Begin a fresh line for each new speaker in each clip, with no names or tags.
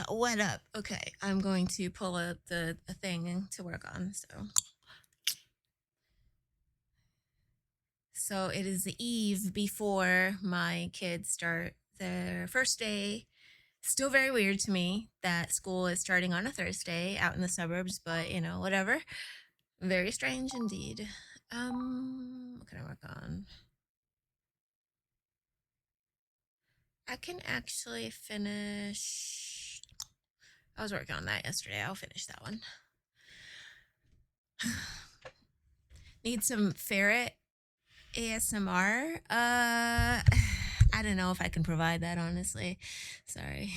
What up? Okay, I'm going to pull up the thing to work on. So it is the eve before my kids start their first day. Still very weird to me that school is starting on a Thursday out in the suburbs, but whatever. Very strange indeed. What can I work on? I can actually finish. I was working on that yesterday. I'll finish that one. Need some ferret ASMR. I don't know if I can provide that, honestly. Sorry.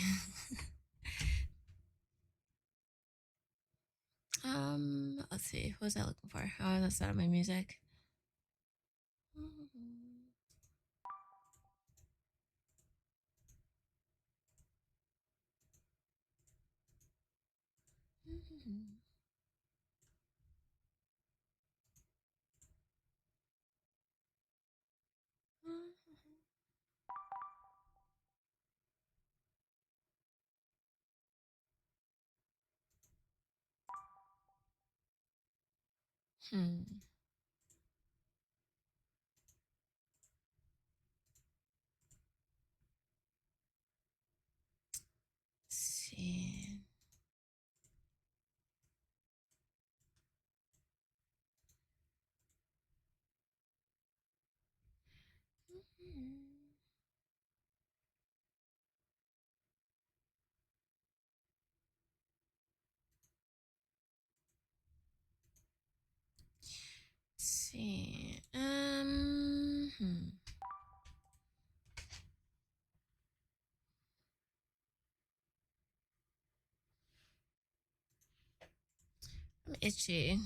Let's see. What was I looking for? Oh, that's not my music. Hmm. Let's see. Let's see. I'm itchy.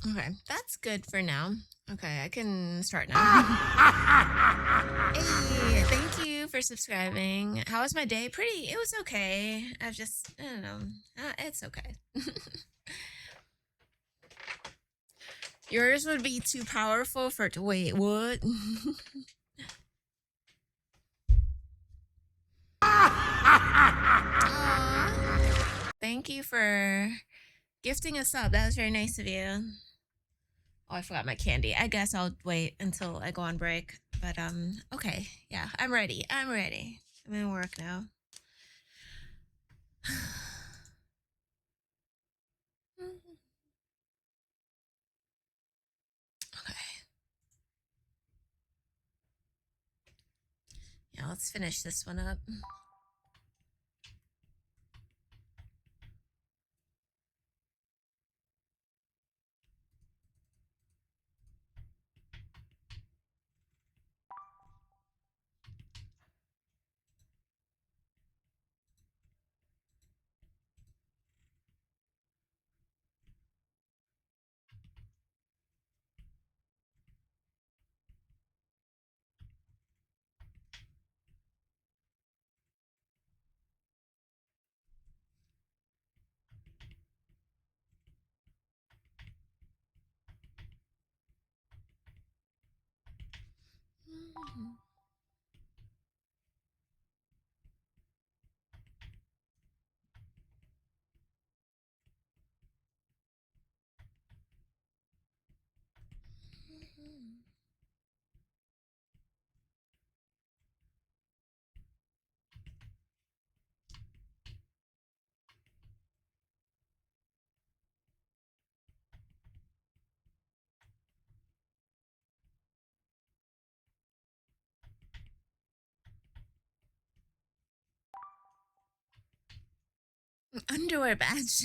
Okay, that's good for now. Okay, I can start now. Hey, thank you for subscribing. How was my day? It was okay. I don't know. It's okay. Yours would be too powerful for wait, what? Aw, thank you for gifting us up. That was very nice of you. Oh, I forgot my candy. I guess I'll wait until I go on break. But okay. Yeah, I'm ready. I'm ready. I'm gonna work now. Okay. Yeah, let's finish this one up. Underwear badge.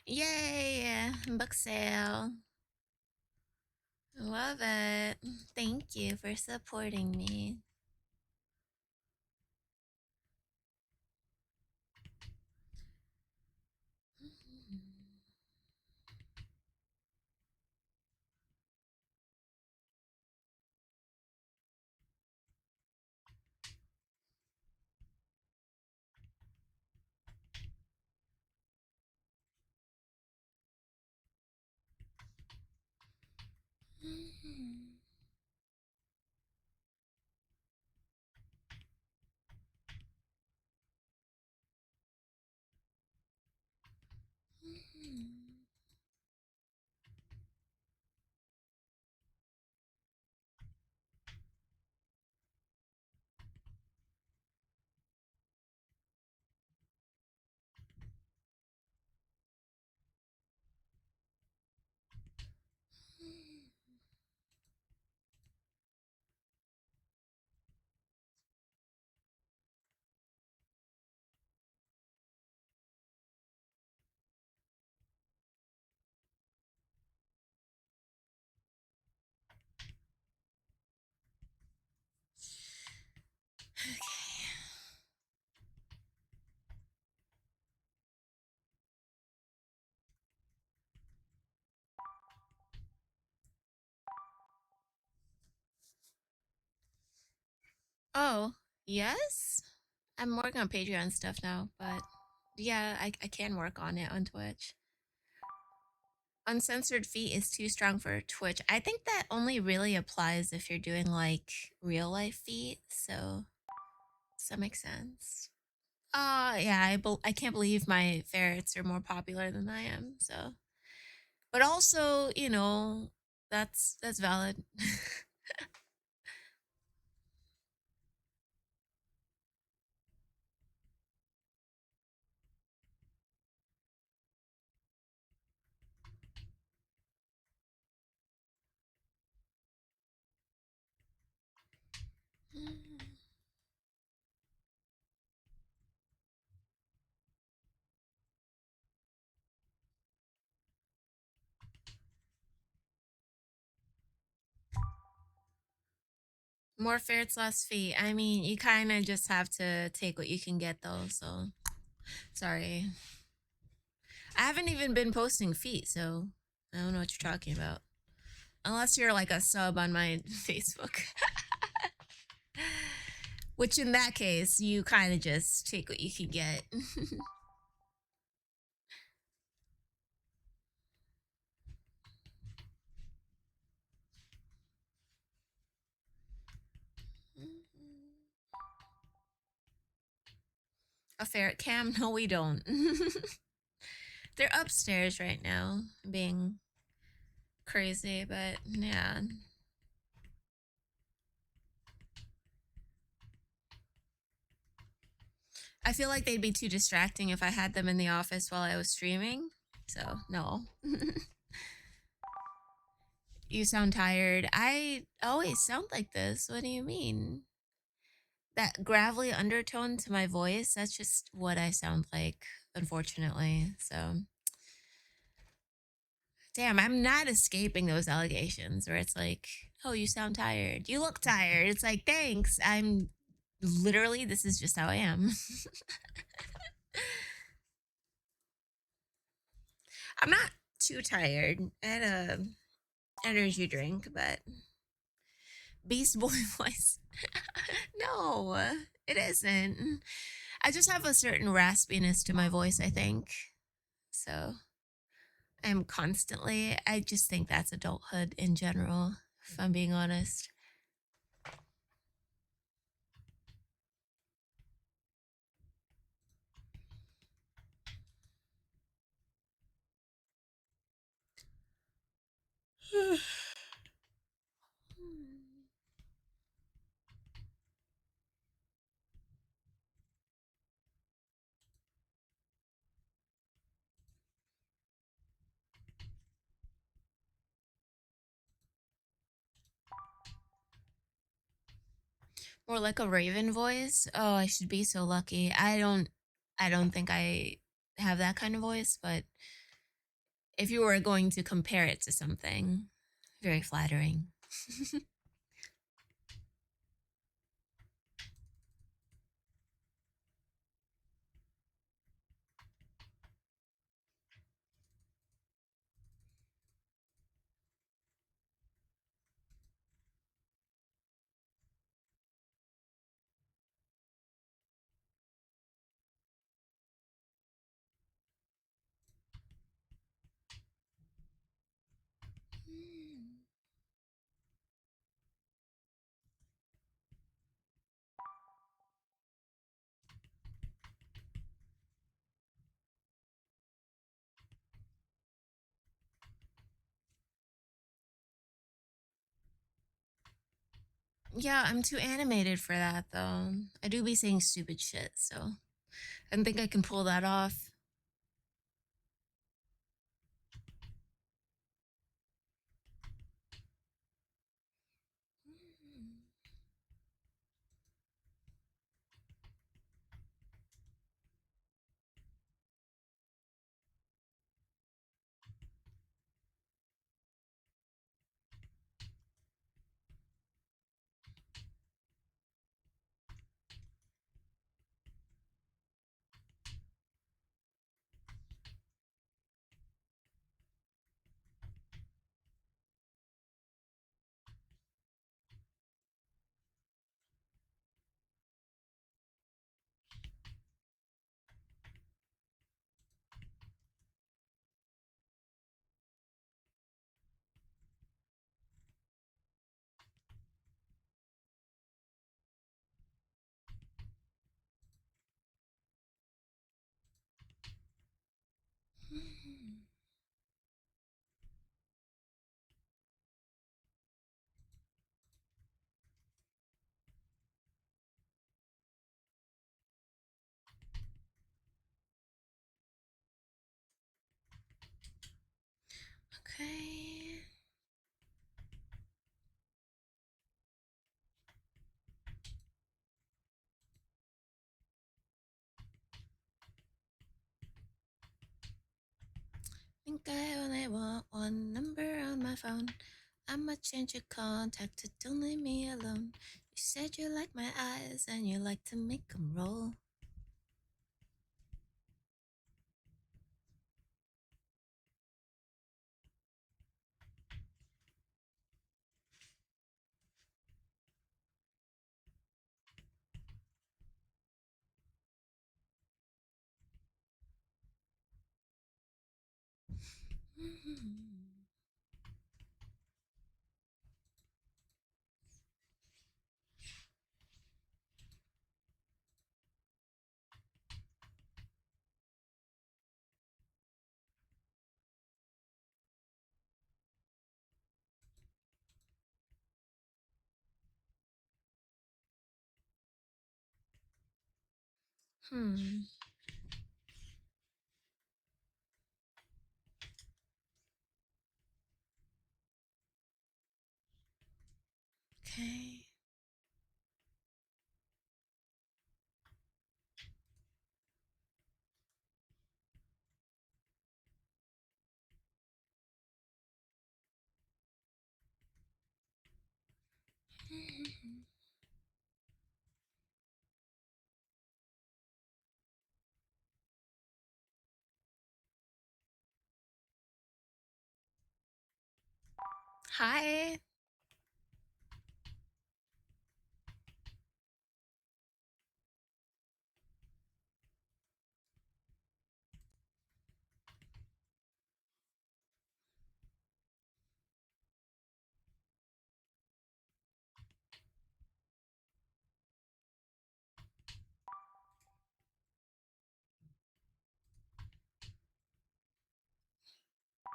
Yay! Book sale. Love it. Thank you for supporting me. Oh, yes? I'm working on Patreon stuff now, but yeah, I can work on it on Twitch. Uncensored feet is too strong for Twitch. I think that only really applies if you're doing like real life feet, so does that make sense? Yeah, I can't believe my ferrets are more popular than I am, so. But also, that's valid. More ferrets, less feet. I mean, you kind of just have to take what you can get, though. So sorry. I haven't even been posting feet, so I don't know what you're talking about. Unless you're like a sub on my Facebook. Which in that case, you kind of just take what you can get. A ferret cam? No, we don't. They're upstairs right now, being crazy, but yeah. I feel like they'd be too distracting if I had them in the office while I was streaming. So, no. You sound tired. I always sound like this. What do you mean? That gravelly undertone to my voice, that's just what I sound like, unfortunately. So, damn, I'm not escaping those allegations where it's like, oh, you sound tired. You look tired. It's like, thanks. I'm literally, this is just how I am. I'm not too tired. I had a energy drink, but Beast Boy voice. No, it isn't. I just have a certain raspiness to my voice, I think. So I'm constantly, I just think that's adulthood in general, if I'm being honest. More like a raven voice. Oh, I should be so lucky. I don't think I have that kind of voice, but if you were going to compare it to something, very flattering. Yeah, I'm too animated for that though. I do be saying stupid shit, so I don't think I can pull that off. Okay. Think I only want one number on my phone. I'ma change your contact to don't leave me alone. You said you like my eyes and you like to make 'em roll. Hmm. Okay. Hi.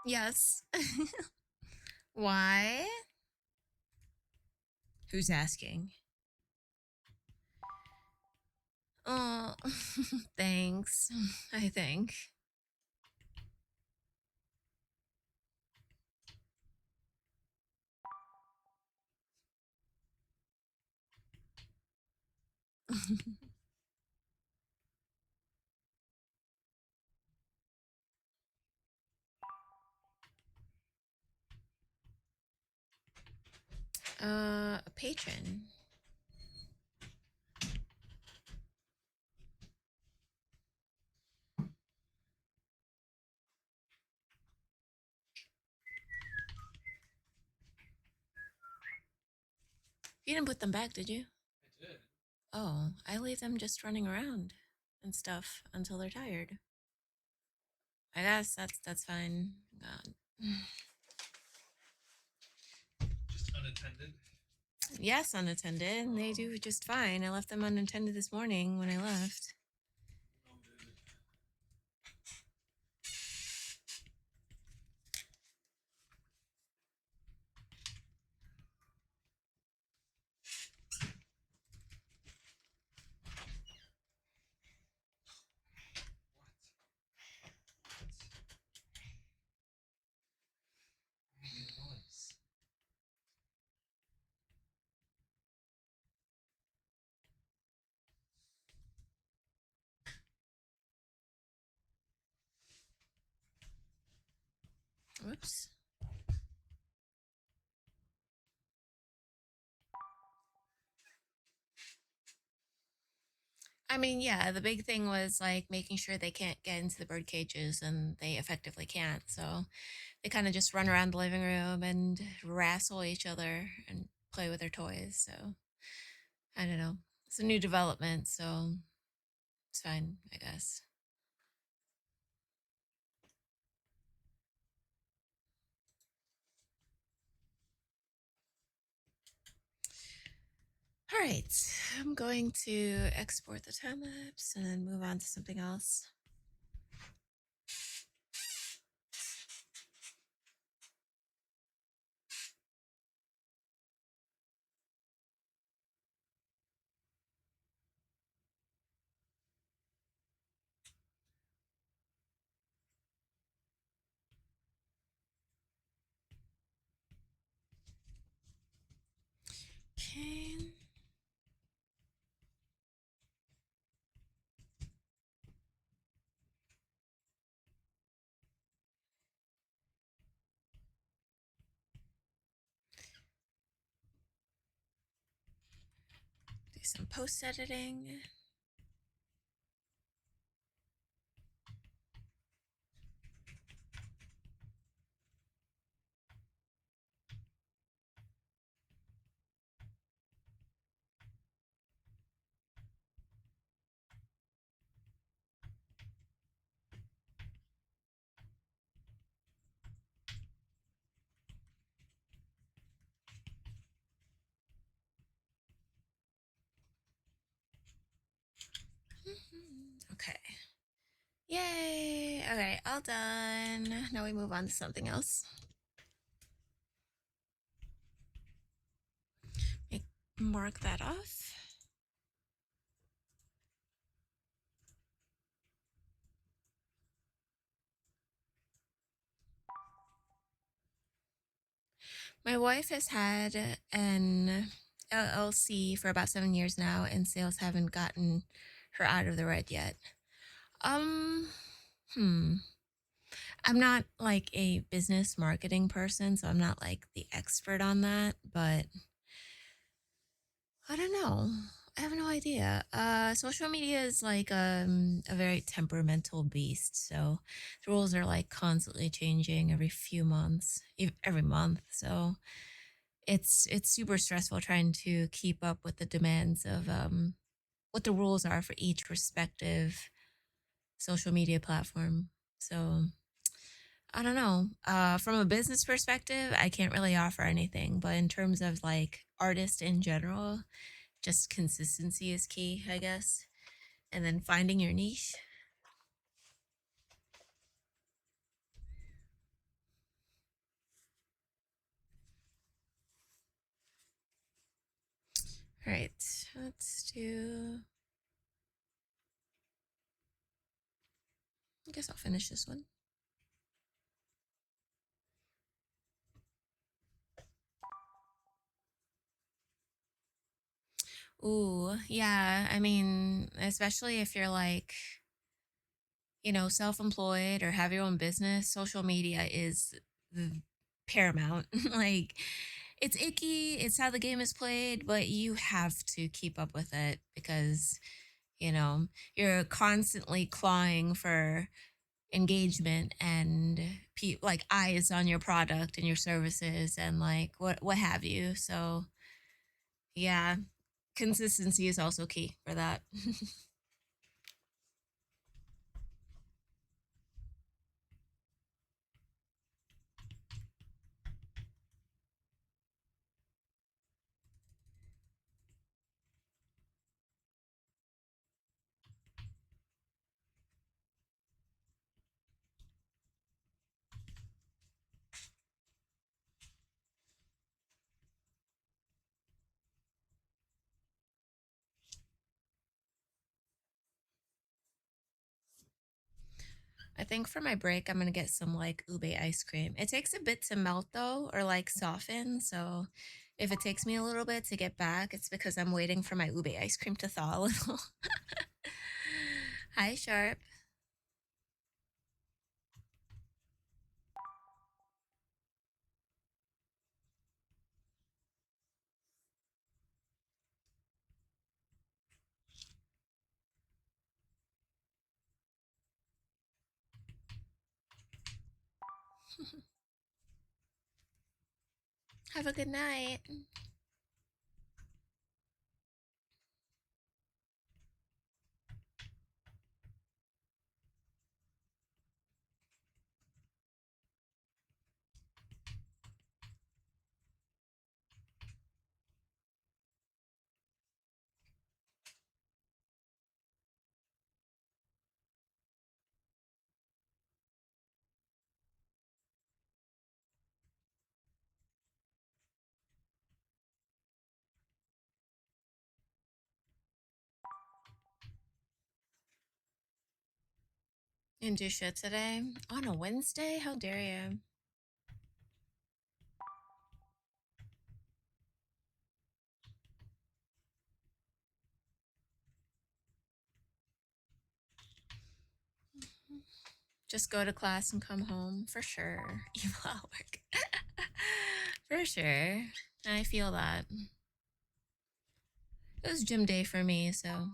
Yes. Why? Who's asking? Oh, thanks. I think. A patron. You didn't put them back, did you? Oh, I leave them just running around and stuff until they're tired. I guess that's fine. God. Yes, unattended. They do just fine. I left them unattended this morning when I left. Whoops. I mean, yeah, the big thing was like making sure they can't get into the bird cages, and they effectively can't. So they kind of just run around the living room and wrestle each other and play with their toys. So I don't know. It's a new development, so it's fine, I guess. All right, I'm going to export the time lapse and then move on to something else. Okay. Do some post editing. Okay. Yay! Okay, all done. Now we move on to something else. Make, mark that off. My wife has had an LLC for about 7 years now, and sales haven't gotten her out of the red yet. Um, hmm. I'm not like a business marketing person, so I'm not like the expert on that, but I don't know. I have no idea. Social media is like a very temperamental beast. So the rules are like constantly changing every few months, every month. So it's super stressful trying to keep up with the demands of what the rules are for each respective social media platform. So I don't know. From a business perspective, I can't really offer anything, but in terms of like artists in general, just consistency is key, I guess. And then finding your niche. All right, let's do. I guess I'll finish this one. Ooh, yeah. I mean, especially if you're like, self employed or have your own business, social media is paramount. Like, it's icky, it's how the game is played, but you have to keep up with it because, you know, you're constantly clawing for engagement and like eyes on your product and your services and like what have you. So, yeah, consistency is also key for that. I think for my break, I'm gonna get some like ube ice cream. It takes a bit to melt though, or like soften. So if it takes me a little bit to get back, it's because I'm waiting for my ube ice cream to thaw a little. Hi, Sharp. Have a good night. You didn't do shit today on a Wednesday? How dare you? Just go to class and come home for sure. Evil at work. For sure. I feel that. It was gym day for me, so.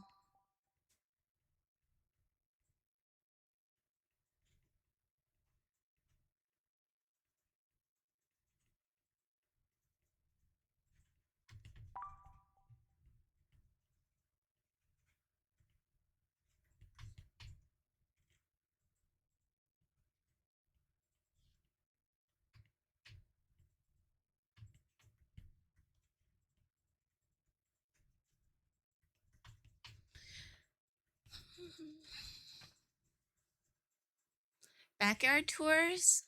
Backyard tours?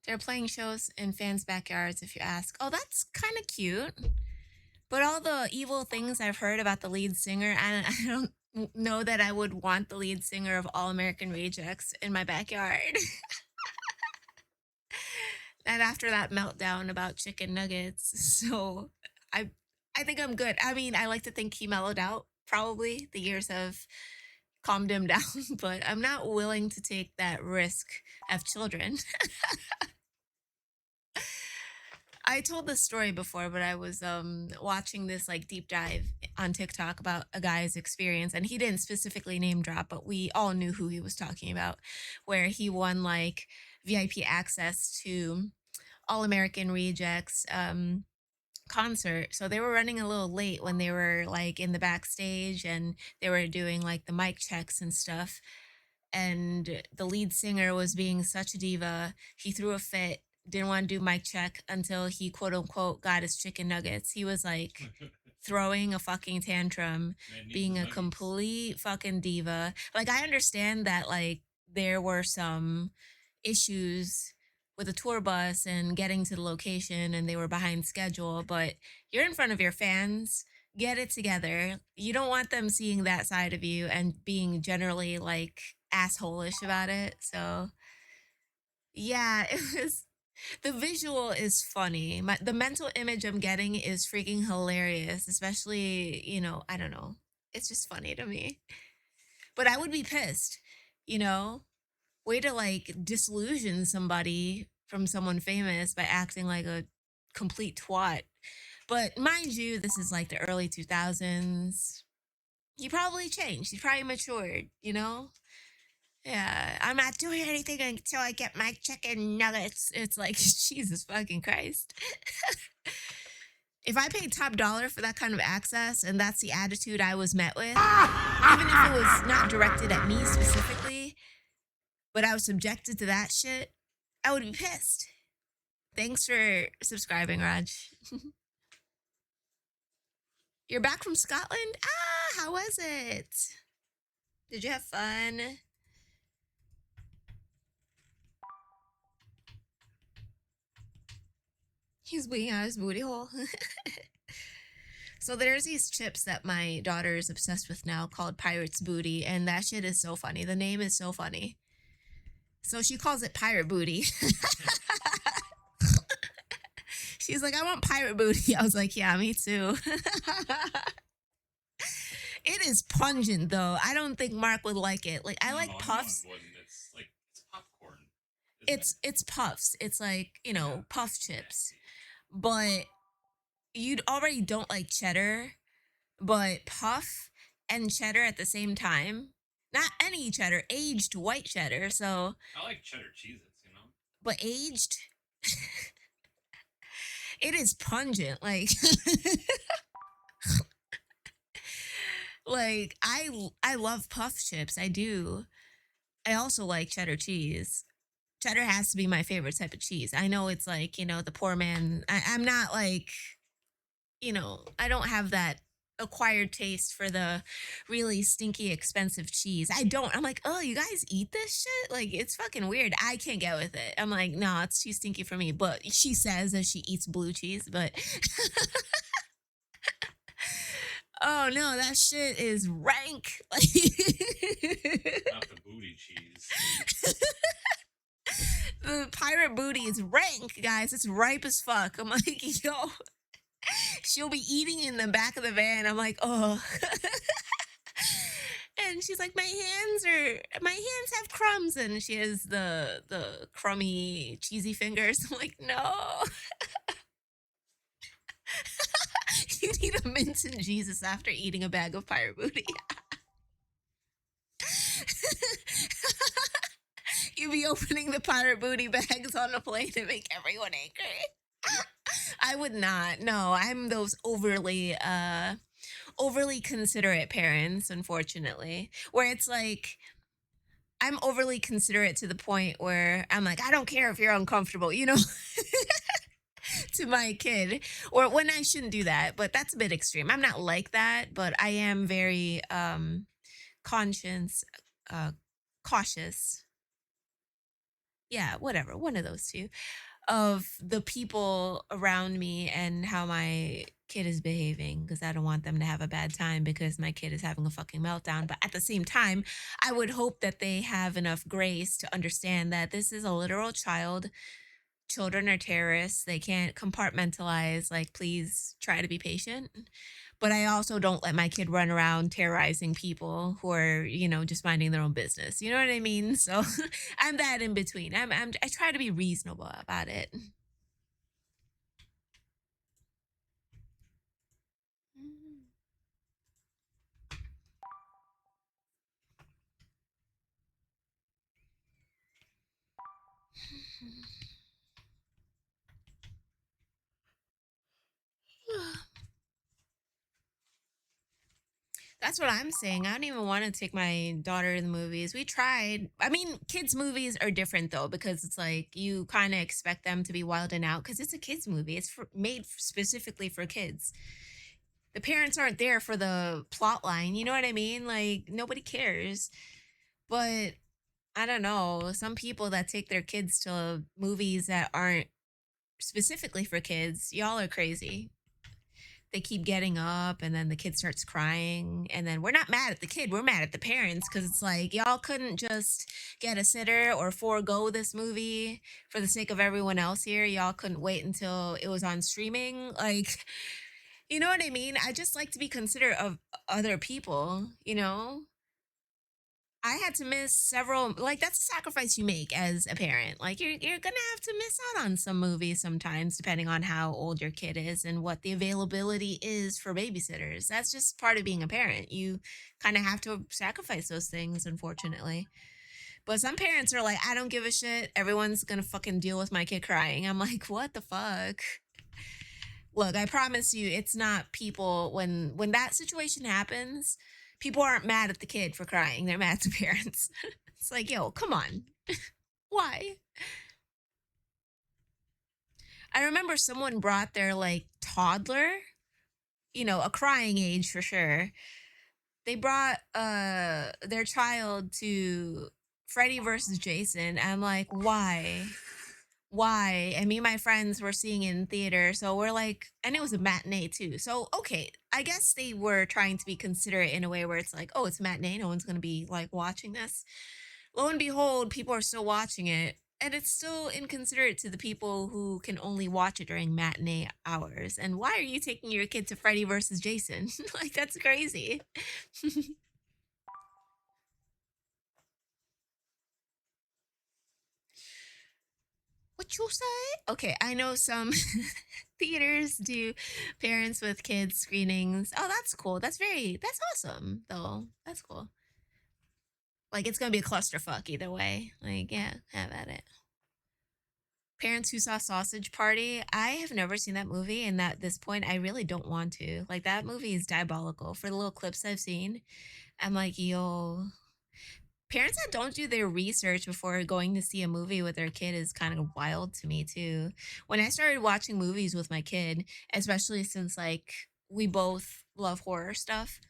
They're playing shows in fans' backyards, if you ask. Oh, that's kind of cute. But all the evil things I've heard about the lead singer, I don't know that I would want the lead singer of All American Rejects in my backyard. And after that meltdown about chicken nuggets, so I, I think I'm good. I mean, I like to think he mellowed out. Probably the years have calmed him down, but I'm not willing to take that risk of children. I told this story before, but I was watching this like deep dive on TikTok about a guy's experience, and he didn't specifically name drop, but we all knew who he was talking about, where he won like VIP access to All American Rejects concert. So they were running a little late when they were like in the backstage and they were doing like the mic checks and stuff, and the lead singer was being such a diva. He threw a fit, didn't want to do mic check until he quote unquote got his chicken nuggets. He was like throwing a fucking tantrum, being a complete fucking diva. Like I understand that like there were some issues with a tour bus and getting to the location and they were behind schedule, but you're in front of your fans Get it together. You don't want them seeing that side of you and being generally like assholish about it. So yeah, it was the visual is funny. The mental image I'm getting is freaking hilarious, especially, I don't know. It's just funny to me. But I would be pissed, you know? Way to like disillusion somebody from someone famous by acting like a complete twat. But mind you, this is like the early 2000s. He probably changed. He probably matured. Yeah, I'm not doing anything until I get my chicken nuggets. It's like, Jesus fucking Christ. If I paid top dollar for that kind of access and that's the attitude I was met with, even if it was not directed at me specifically, but I was subjected to that shit, I would be pissed. Thanks for subscribing, Raj. You're back from Scotland? Ah, how was it? Did you have fun? He's bleeding out his booty hole. So there's these chips that my daughter is obsessed with now called Pirate's Booty, and that shit is so funny. The name is so funny. So she calls it Pirate Booty. She's like, I want Pirate Booty. I was like, yeah, me too. It is pungent though. I don't think Mark would like it. Like I like puffs.
It's like it's popcorn.
It's puffs. It's like, puff chips. But you already don't like cheddar, but puff and cheddar at the same time. Not any cheddar, aged white cheddar. So
I like cheddar cheeses.
But aged it is pungent. Like like I love puff chips. I do. I also like cheddar cheese. Cheddar has to be my favorite type of cheese. I know it's like, the poor man. I'm not like, I don't have that acquired taste for the really stinky, expensive cheese. I don't. I'm like, oh, you guys eat this shit? Like, it's fucking weird. I can't get with it. I'm like, no, it's too stinky for me. But she says that she eats blue cheese, but. Oh no, that shit is rank.
Not the booty cheese.
The pirate booty is rank, guys. It's ripe as fuck. I'm like, yo. She'll be eating in the back of the van. I'm like, oh. And she's like, my hands have crumbs, and she has the crummy cheesy fingers. I'm like, no. You need a mint and Jesus after eating a bag of pirate booty. You be opening the pirate booty bags on the plane to make everyone angry. I would not. No, I'm those overly considerate parents, unfortunately, where it's like I'm overly considerate to the point where I'm like, I don't care if you're uncomfortable, to my kid, or when I shouldn't do that, but that's a bit extreme. I'm not like that, but I am very conscious, uh cautious. Yeah, whatever, one of those two, of the people around me and how my kid is behaving, because I don't want them to have a bad time because my kid is having a fucking meltdown. But at the same time, I would hope that they have enough grace to understand that this is a literal child. Children are terrorists. They can't compartmentalize. Like, please try to be patient. But I also don't let my kid run around terrorizing people who are, just minding their own business. You know what I mean? So I'm that in between. I try to be reasonable about it. That's what I'm saying. I don't even want to take my daughter to the movies. We tried. I mean, kids' movies are different though, because it's like you kind of expect them to be wilding out because it's a kids' movie. It's made specifically for kids. The parents aren't there for the plot line. You know what I mean? Like, nobody cares. But I don't know. Some people that take their kids to movies that aren't specifically for kids, y'all are crazy. they keep getting up and then the kid starts crying and then we're not mad at the kid, we're mad at the parents because it's like y'all couldn't just get a sitter or forego this movie for the sake of everyone else here. Y'all couldn't wait until it was on streaming, like, you know what I mean? I just like to be considerate of other people, you know? I had to miss several, like that's a sacrifice you make as a parent. Like you're gonna have to miss out on some movies sometimes, depending on how old your kid is and what the availability is for babysitters. That's just part of being a parent. You kind of have to sacrifice those things, unfortunately. But some parents are like, I don't give a shit. Everyone's gonna fucking deal with my kid crying. I'm like, what the fuck? Look, I promise you, it's not people when that situation happens, people aren't mad at the kid for crying. They're mad at the parents. It's like, yo, come on. Why? I remember someone brought their like toddler, a crying age for sure. They brought their child to Freddy versus Jason. I'm like, why? And me and my friends were seeing it in theater. So we're like, and it was a matinee too. So, okay, I guess they were trying to be considerate in a way where it's like, oh, it's a matinee. No one's going to be like watching this. Lo and behold, people are still watching it. And it's still inconsiderate to the people who can only watch it during matinee hours. And why are you taking your kid to Freddy versus Jason? Like, that's crazy. What you say? Okay, I know some theaters do parents with kids screenings. Oh, that's cool. That's awesome, though. That's cool. Like, it's gonna be a clusterfuck either way. Like, yeah, have at it. Parents Who Saw Sausage Party. I have never seen that movie, and at this point, I really don't want to. Like, that movie is diabolical. For the little clips I've seen, I'm like, yo, parents that don't do their research before going to see a movie with their kid is kind of wild to me too. When I started watching movies with my kid, especially since like we both love horror stuff,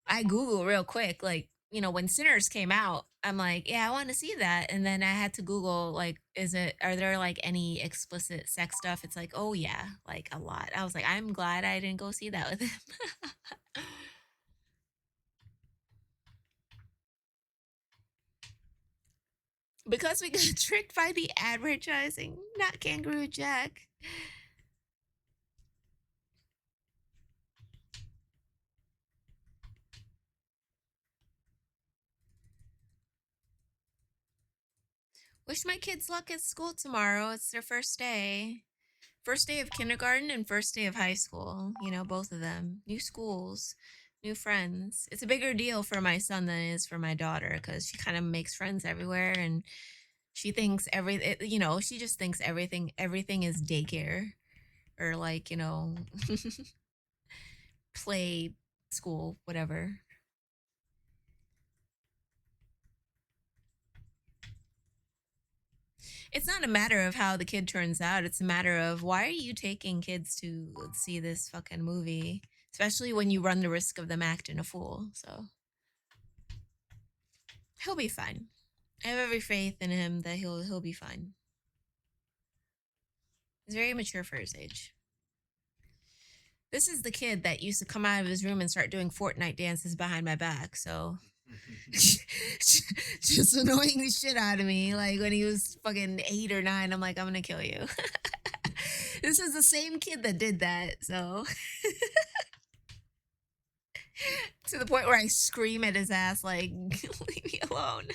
I Google real quick, like, when Sinners came out, I'm like, yeah, I want to see that. And then I had to Google, like, are there like any explicit sex stuff? It's like, oh yeah, like a lot. I was like, I'm glad I didn't go see that with him. Because we got tricked by the advertising, not Kangaroo Jack. Wish my kids luck at school tomorrow. It's their first day. First day of kindergarten and first day of high school. Both of them. New schools, new friends. It's a bigger deal for my son than it is for my daughter because she kind of makes friends everywhere and she thinks she just thinks everything is daycare or like, play school, whatever. It's not a matter of how the kid turns out. It's a matter of why are you taking kids to see this fucking movie, especially when you run the risk of them acting a fool. So he'll be fine. I have every faith in him that he'll be fine. He's very mature for his age. This is the kid that used to come out of his room and start doing Fortnite dances behind my back. So just annoying the shit out of me. Like when he was fucking 8 or 9, I'm like, I'm gonna kill you. This is the same kid that did that. So to the point where I scream at his ass, like, leave me alone.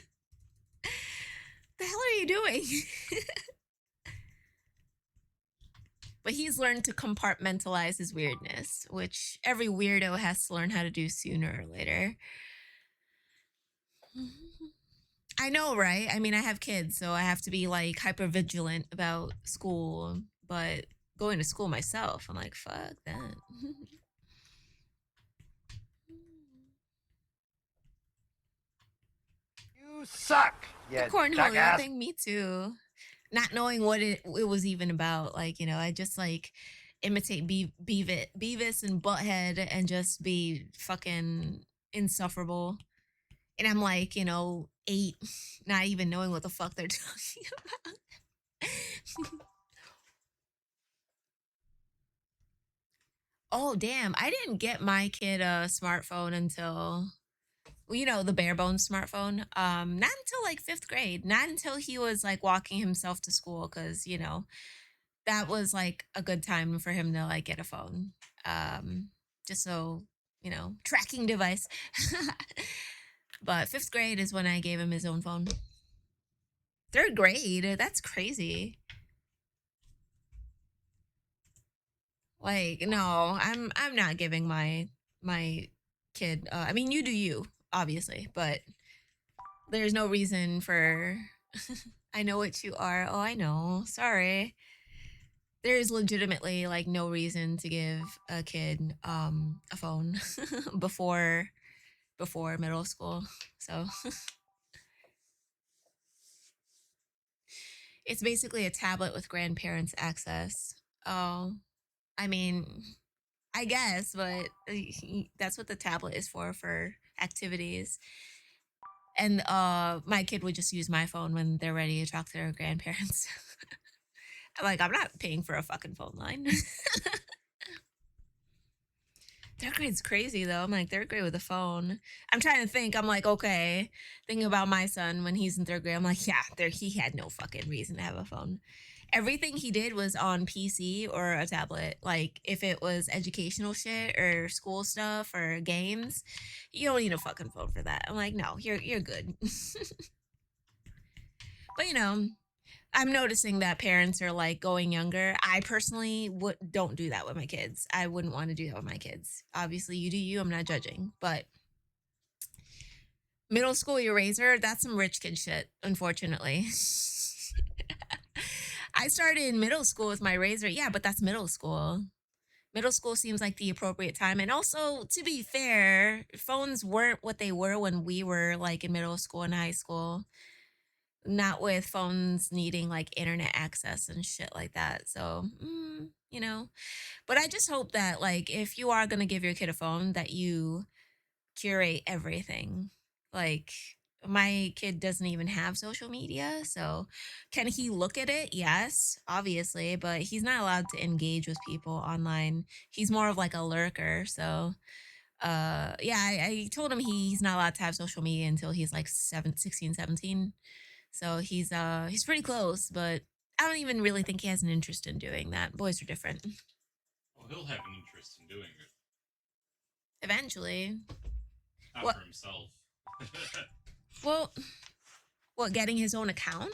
The hell are you doing? But he's learned to compartmentalize his weirdness, which every weirdo has to learn how to do sooner or later. I know, right? I mean, I have kids, so I have to be like hyper vigilant about school, but going to school myself, I'm like, fuck that.
You suck,
The
you
cornhole, yo,
jackass.
thing, me too. Not knowing what it was even about, like, I just like imitate Beavis and Butthead and just be fucking insufferable. And I'm like, 8, not even knowing what the fuck they're talking about. Oh, damn. I didn't get my kid a smartphone until, well, the bare bones smartphone. Not until like fifth grade. Not until he was like walking himself to school, because that was like a good time for him to like get a phone. Um, just so tracking device. But fifth grade is when I gave him his own phone. Third grade, that's crazy. Like, no, I'm not giving my kid. I mean, you do you, obviously, but there's no reason for. I know what you are. Oh, I know. Sorry. There is legitimately like no reason to give a kid a phone before middle school. So it's basically a tablet with grandparents access. Oh, I mean, I guess, but that's what the tablet is for activities. And my kid would just use my phone when they're ready to talk to their grandparents. I'm not paying for a fucking phone line. Third grade's crazy though. I'm like, third grade with a phone. I'm trying to think. I'm like, okay, thinking about my son when he's in third grade. I'm like, yeah, he had no fucking reason to have a phone. Everything he did was on PC or a tablet. Like if it was educational shit or school stuff or games, you don't need a fucking phone for that. I'm like, no, you're good. But I'm noticing that parents are like going younger. I personally don't do that with my kids. I wouldn't want to do that with my kids. Obviously, you do you. I'm not judging, but middle school eraser, that's some rich kid shit, unfortunately. I started in middle school with my razor. Yeah, but that's middle school. Middle school seems like the appropriate time. And also, to be fair, phones weren't what they were when we were like in middle school and high school. Not with phones needing like internet access and shit like that. So, but I just hope that like if you are going to give your kid a phone, that you curate everything. Like my kid doesn't even have social media, so can he look at it? Yes, obviously, but he's not allowed to engage with people online. He's more of like a lurker. So yeah, I told him he's not allowed to have social media until he's like 16, 17. So he's pretty close, but I don't even really think he has an interest in doing that. Boys are different.
Well, he'll have an interest in doing it.
Eventually.
Not
What
for himself. For
well what, getting his own account?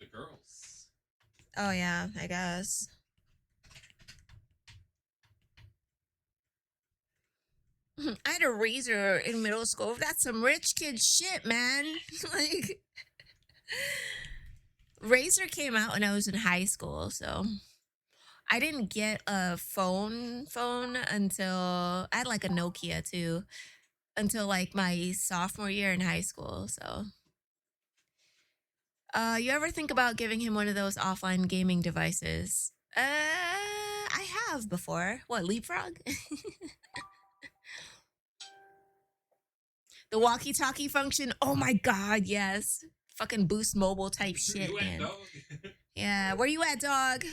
the girls.
Oh yeah, I guess. I had a razor in middle school. That's some rich kid shit, man. Like razor came out when I was in high school, so I didn't get a phone until I had like a Nokia too, until like my sophomore year in high school. So you ever think about giving him one of those offline gaming devices? I have before. What, Leapfrog? The walkie-talkie function. Oh my god, yes. Fucking Boost Mobile type shit,
You at
man.
dog?
Yeah, where you at, dog?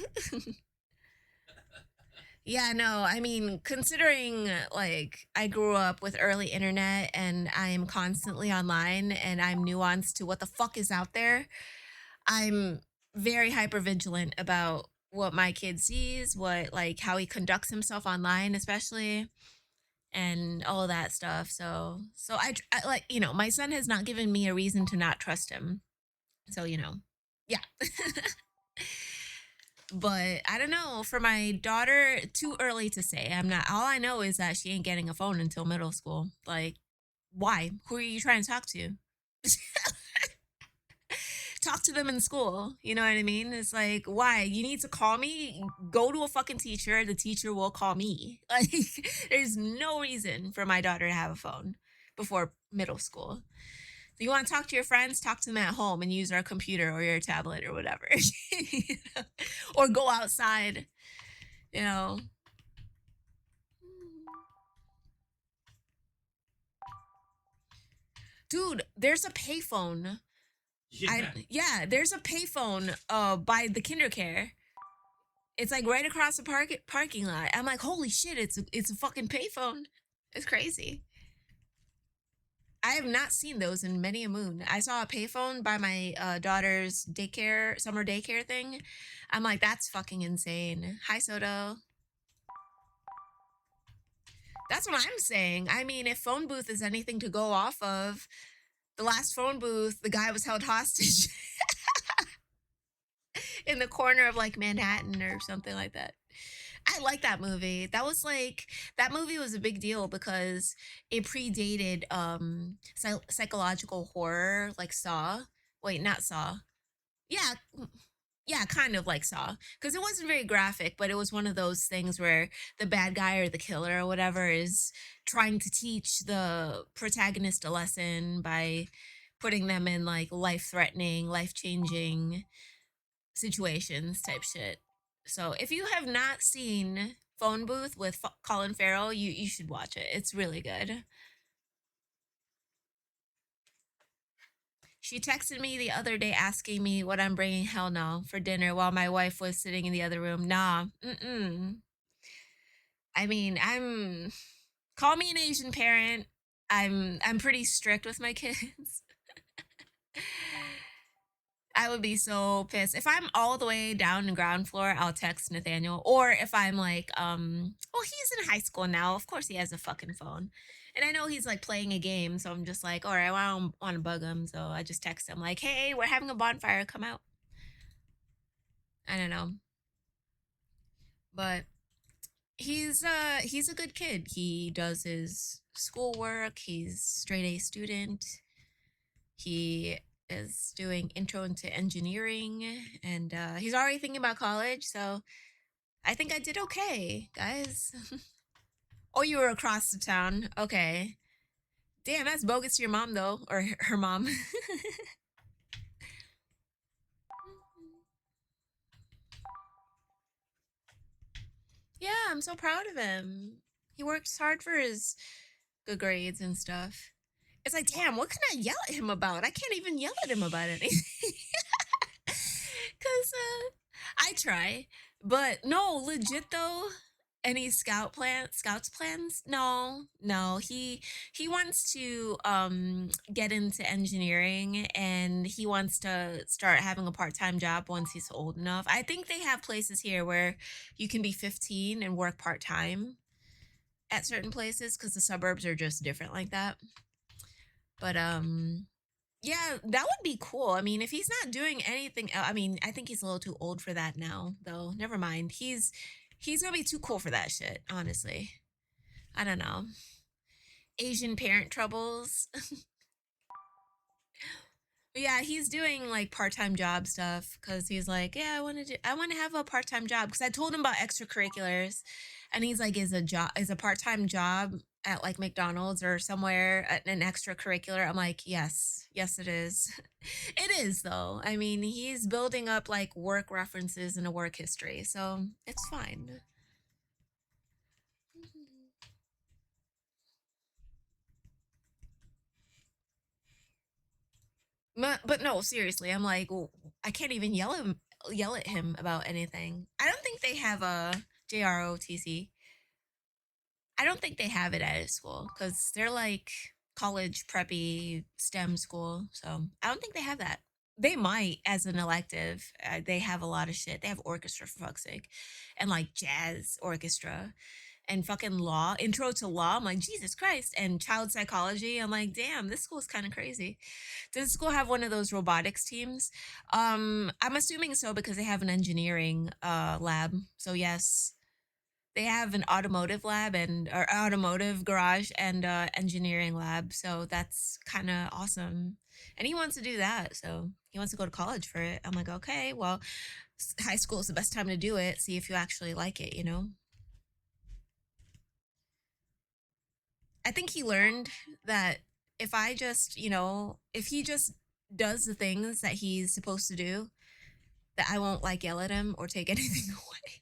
Yeah, no, I mean, considering like I grew up with early internet and I am constantly online and I'm nuanced to what the fuck is out there, I'm very hyper vigilant about what my kid sees, what like how he conducts himself online, especially, and all of that stuff. So I like my son has not given me a reason to not trust him. So yeah. But I don't know. For my daughter, too early to say. I'm not. All I know is that she ain't getting a phone until middle school. Like, why? Who are you trying to talk to? Talk to them in school. You know what I mean? It's like, why? You need to call me? Go to a fucking teacher. The teacher will call me. Like, there's no reason for my daughter to have a phone before middle school. So you want to talk to your friends, talk to them at home and use our computer or your tablet or whatever. You know? Or go outside, you know. Dude, there's a payphone.
Yeah.
Yeah, there's a payphone by the kinder care. It's like right across the parking lot. I'm like, holy shit! It's a fucking payphone. It's crazy. I have not seen those in many a moon. I saw a payphone by my daughter's daycare, summer daycare thing. I'm like, that's fucking insane. Hi, Soto. That's what I'm saying. I mean, if phone booth is anything to go off of, the last phone booth, the guy was held hostage in the corner of like Manhattan or something like that. I like that movie. That movie was a big deal because it predated psychological horror like Saw. Wait, not Saw. Yeah, yeah, kind of like Saw, because it wasn't very graphic, but it was one of those things where the bad guy or the killer or whatever is trying to teach the protagonist a lesson by putting them in like life threatening, life changing situations type shit. So if you have not seen Phone Booth with Colin Farrell, you should watch it. It's really good. She texted me the other day asking me what I'm bringing hell no for dinner while my wife was sitting in the other room. Nah, mm-mm. I mean, call me an Asian parent. I'm pretty strict with my kids. I would be so pissed. If I'm all the way down in ground floor, I'll text Nathaniel. Or if I'm like, well, he's in high school now. Of course he has a fucking phone. And I know he's like playing a game, so I'm just like, all right, well, I don't want to bug him. So I just text him like, hey, we're having a bonfire, come out. I don't know. But he's a good kid. He does his schoolwork, he's straight A student. He is doing intro into engineering, and he's already thinking about college, so I think I did okay, guys. Oh, you were across the town. Okay. Damn, that's bogus to your mom, though, or her mom. Yeah, I'm so proud of him. He works hard for his good grades and stuff. It's like, damn, what can I yell at him about? I can't even yell at him about anything. Cause I try, but no, legit though. Any scouts plans? No, no. He wants to get into engineering, and he wants to start having a part-time job once he's old enough. I think they have places here where you can be 15 and work part-time at certain places because the suburbs are just different like that. But yeah, that would be cool. I mean, if he's not doing anything, I mean, I think he's a little too old for that now, though. Never mind. He's gonna be too cool for that shit, honestly. I don't know. Asian parent troubles. But yeah, he's doing like part-time job stuff because he's like, yeah, I want to have a part-time job because I told him about extracurriculars, and he's like, is a part-time job at like McDonald's or somewhere at an extracurricular? I'm like, yes, it is. It is though. I mean, he's building up like work references and a work history, so it's fine. But no, seriously, I'm like, well, I can't even yell at him about anything. I don't think they have a JROTC. I don't think they have it at his school because they're like college preppy STEM school. So I don't think they have that. They might as an elective. They have a lot of shit. They have orchestra for fuck's sake, and like jazz orchestra, and fucking law, intro to law. I'm like, Jesus Christ, and child psychology. I'm like, damn, this school is kind of crazy. Does the school have one of those robotics teams? I'm assuming so because they have an engineering lab. So yes, they have an automotive lab and or automotive garage and engineering lab. So that's kind of awesome. And he wants to do that. So he wants to go to college for it. I'm like, okay, well, high school is the best time to do it. See if you actually like it, you know? I think he learned that if I just, if he just does the things that he's supposed to do, that I won't like yell at him or take anything away.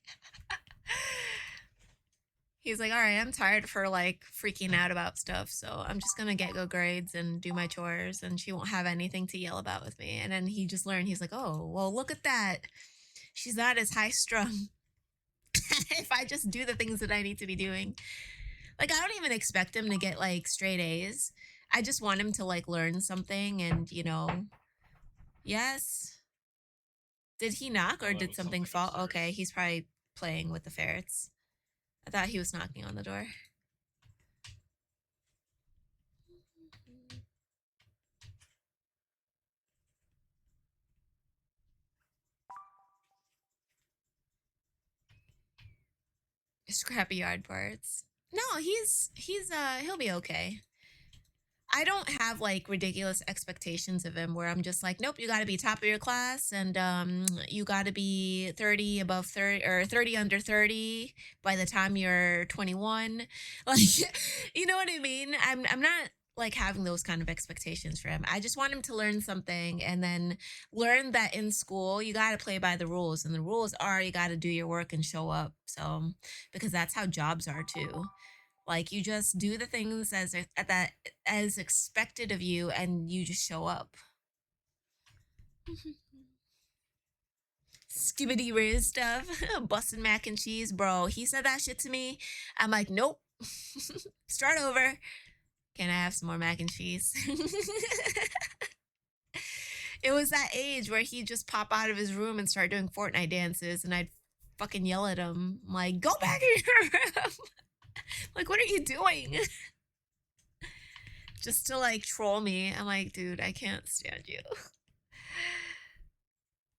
He's like, all right, I'm tired of her like freaking out about stuff. So I'm just going to get good grades and do my chores, and she won't have anything to yell about with me. And then he just learned, he's like, oh, well, look at that. She's not as high strung. if I just do the things that I need to be doing. Like, I don't even expect him to get like straight A's. I just want him to like learn something and, yes. Did he knock or
Oh, that
did
was
something
something
fall? Okay,
upstairs.
he's probably playing with the ferrets. I thought he was knocking on the door. Scrappy yard parts. No, he'll be okay. I don't have like ridiculous expectations of him where I'm just like, nope, you got to be top of your class and you got to be 30 above 30 or 30 under 30 by the time you're 21. Like, you know what I mean? I'm not like having those kind of expectations for him. I just want him to learn something and then learn that in school you got to play by the rules, and the rules are you got to do your work and show up. So, because that's how jobs are too. Like you just do the things as expected of you, and you just show up. Skibbity riz stuff, busting mac and cheese, bro. He said that shit to me. I'm like, nope. Start over. Can I have some more mac and cheese? It was that age where he'd just pop out of his room and start doing Fortnite dances, and I'd fucking yell at him, I'm like, go back in your room. Like, what are you doing? Just to like troll me. I'm like, dude, I can't stand you.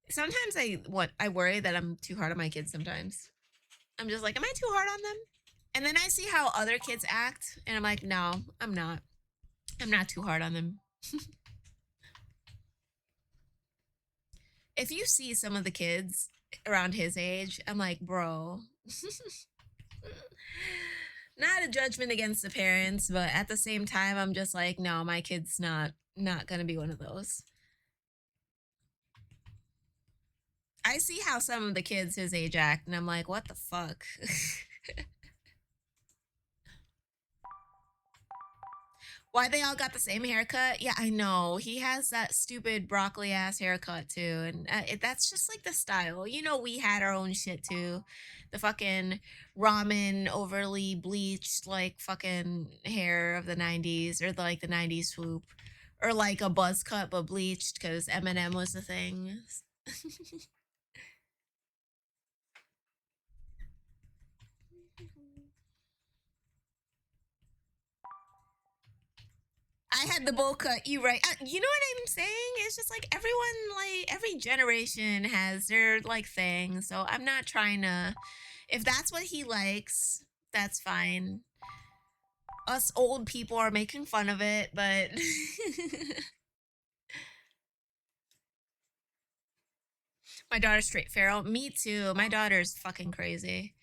Sometimes I worry that I'm too hard on my kids sometimes. I'm just like, am I too hard on them? And then I see how other kids act, and I'm like, no, I'm not. I'm not too hard on them. If you see some of the kids around his age, I'm like, bro. Not a judgment against the parents, but at the same time, I'm just like, no, my kid's not gonna be one of those. I see how some of the kids his age act, and I'm like, what the fuck? Why they all got the same haircut? Yeah, I know. He has that stupid broccoli ass haircut too. And that's just like the style. We had our own shit too. The fucking ramen overly bleached, like fucking hair of the 90s, or like the 90s swoop. Or like a buzz cut but bleached because Eminem was the thing. I had the bowl cut. You right. You know what I'm saying? It's just like everyone, like every generation has their like thing. So I'm not trying to. If that's what he likes, that's fine. Us old people are making fun of it, but my daughter's straight feral. Me too. My daughter's fucking crazy.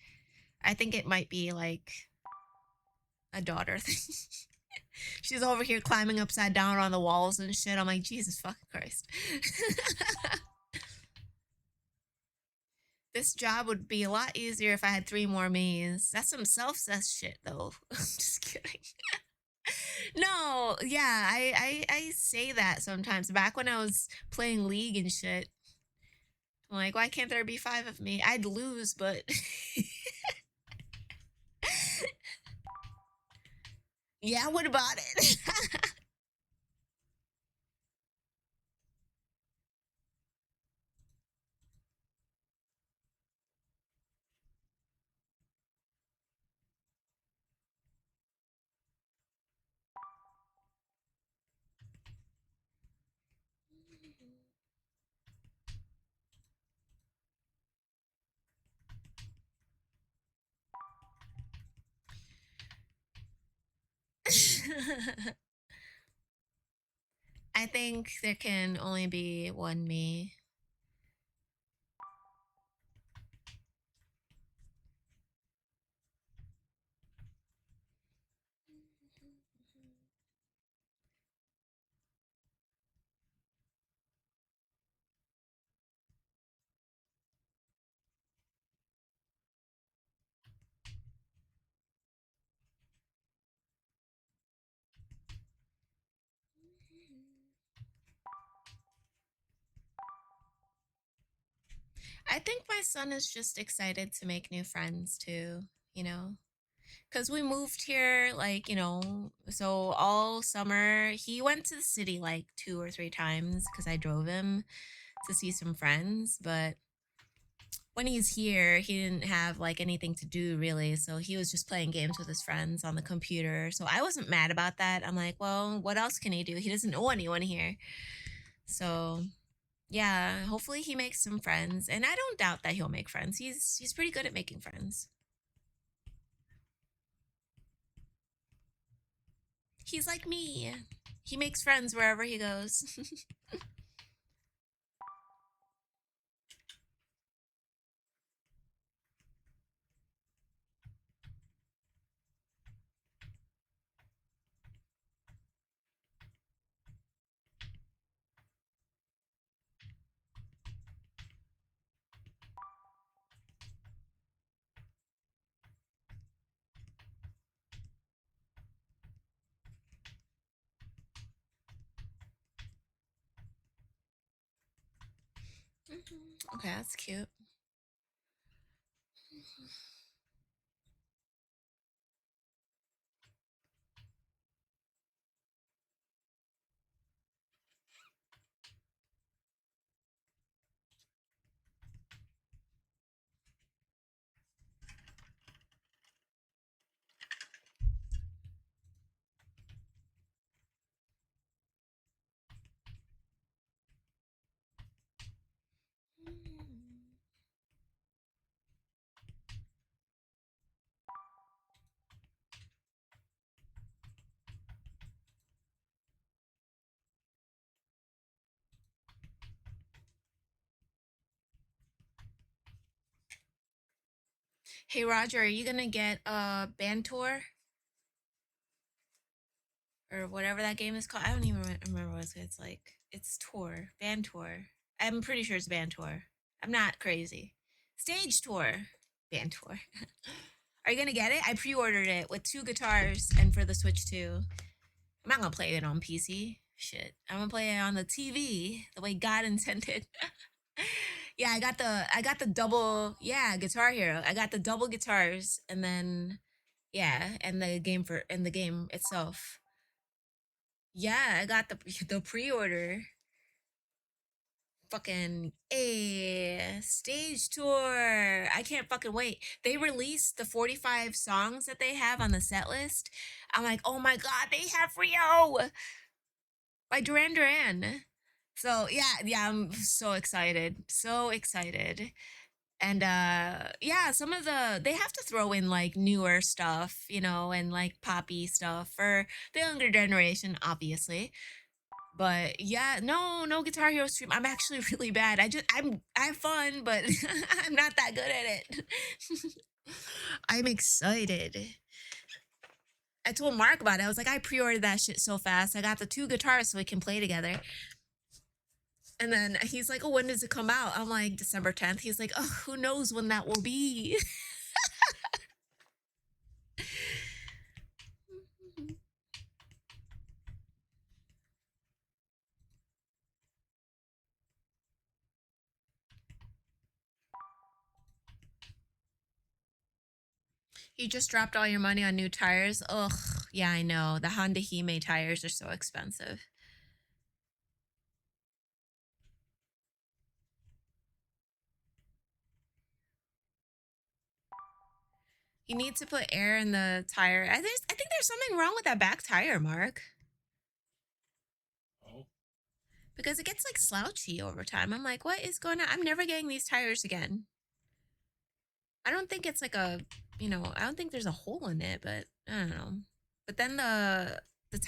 I think it might be like a daughter thing. She's over here climbing upside down on the walls and shit. I'm like, Jesus fucking Christ. This job would be a lot easier if I had three more me's. That's some self-cess shit, though. I'm just kidding. No, yeah, I say that sometimes. Back when I was playing League and shit, I'm like, why can't there be five of me? I'd lose, but yeah, what about it? I think there can only be one me. I think my son is just excited to make new friends too, you know? Because we moved here, like, so all summer, he went to the city like 2 or 3 times because I drove him to see some friends. But when he's here, he didn't have like anything to do really. So he was just playing games with his friends on the computer. So I wasn't mad about that. I'm like, well, what else can he do? He doesn't know anyone here. So yeah, hopefully he makes some friends. And I don't doubt that he'll make friends. He's pretty good at making friends. He's like me. He makes friends wherever he goes. Okay, that's cute. Hey Roger, are you gonna get a band tour or whatever that game is called? I don't even remember what it's like. It's tour, band tour. I'm pretty sure it's band tour. I'm not crazy. Stage tour, band tour. Are you gonna get it? I pre-ordered it with 2 guitars and for the Switch too. I'm not gonna play it on PC. Shit, I'm gonna play it on the TV the way God intended. Yeah, I got the double. Yeah, Guitar Hero. I got the double guitars, and then yeah, and the game itself. Yeah, I got the pre-order. Fucking a stage tour. I can't fucking wait. They released the 45 songs that they have on the set list. I'm like, oh my god, they have Rio by Duran Duran. So yeah, I'm so excited. So excited. And yeah, some of they have to throw in like newer stuff, and like poppy stuff for the younger generation, obviously. But yeah, no Guitar Hero stream. I'm actually really bad. I have fun, but I'm not that good at it. I'm excited. I told Mark about it. I was like, I pre-ordered that shit so fast. I got the 2 guitars so we can play together. And then he's like, "Oh, when does it come out?" I'm like, "December 10th." He's like, "Oh, who knows when that will be?" You just dropped all your money on new tires. Ugh, yeah, I know. The Honda Hime tires are so expensive. You need to put air in the tire. I think there's something wrong with that back tire, Mark,
Oh,
because it gets like slouchy over time. I'm like, what is going on? I'm never getting these tires again. I don't think it's like I don't think there's a hole in it, but I don't know. But then the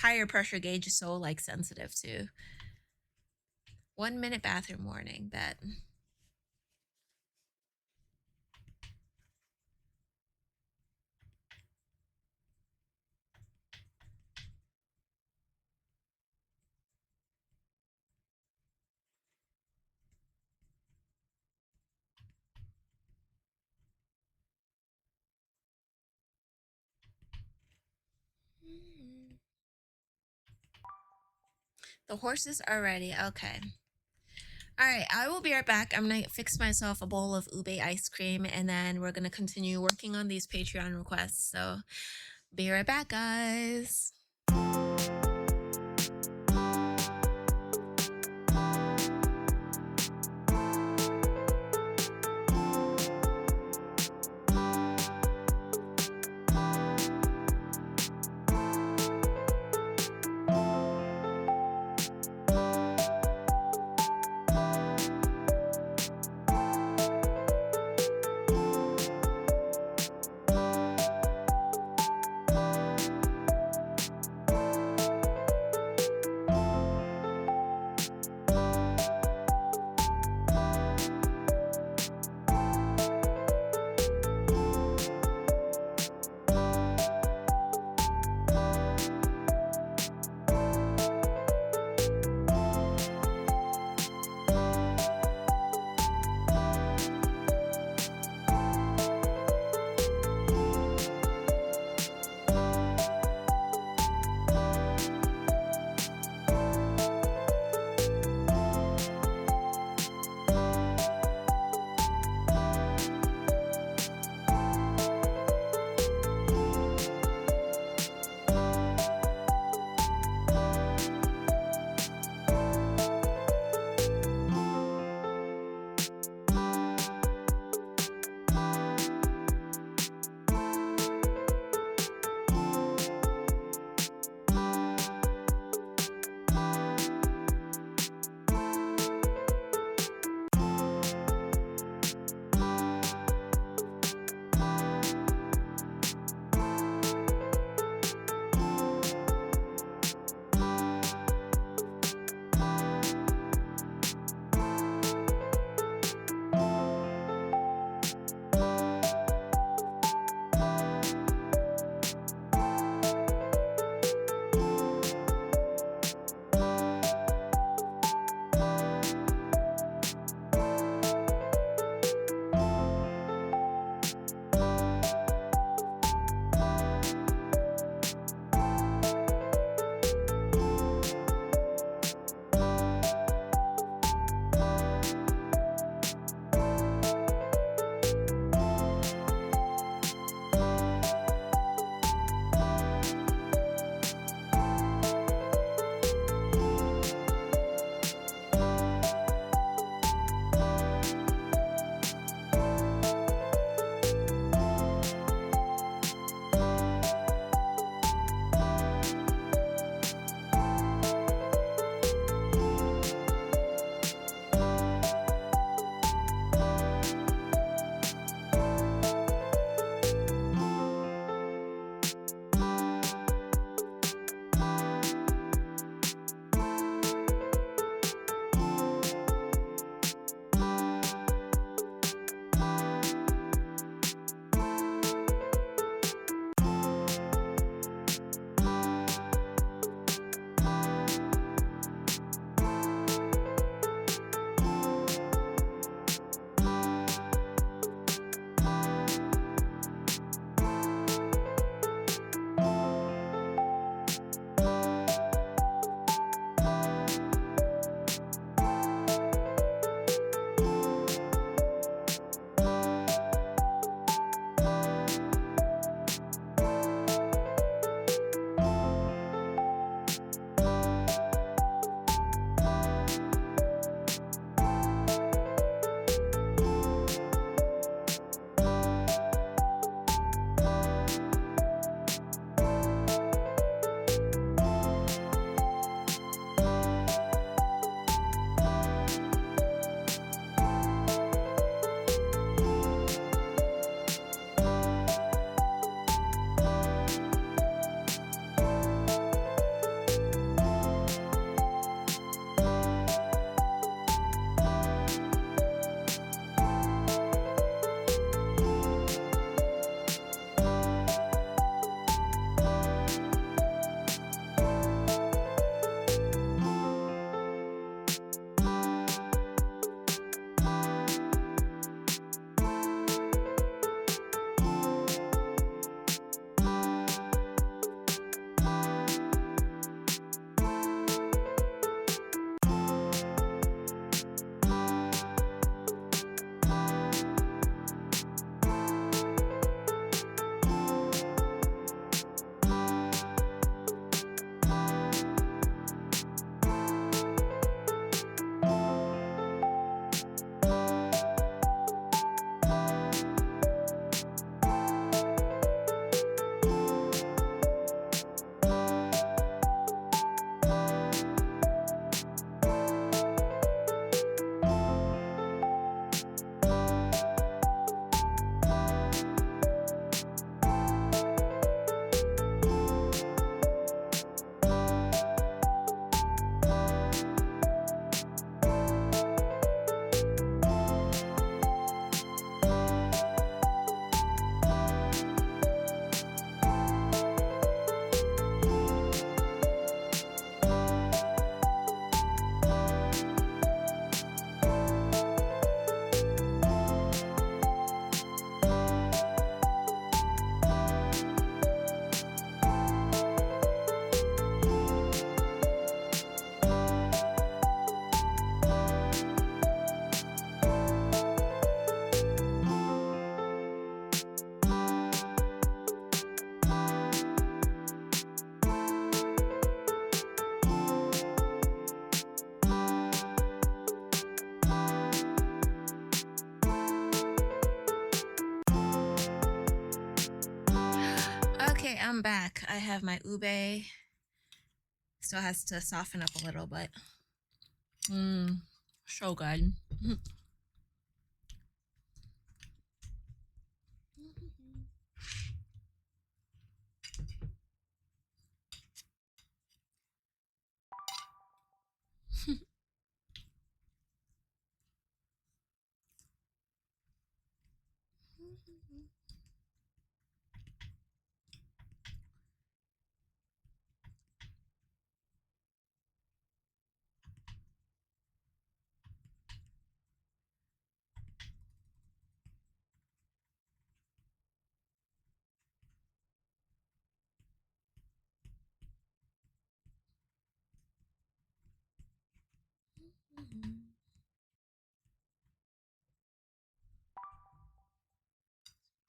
tire pressure gauge is so like sensitive too. 1 minute bathroom warning. Bet. The horses are ready. Okay. All right, I will be right back. I'm gonna fix myself a bowl of ube ice cream, and then we're gonna continue working on these Patreon requests. So be right back, guys. Okay, I'm back. I have my ube. Still has to soften up a little, but so good.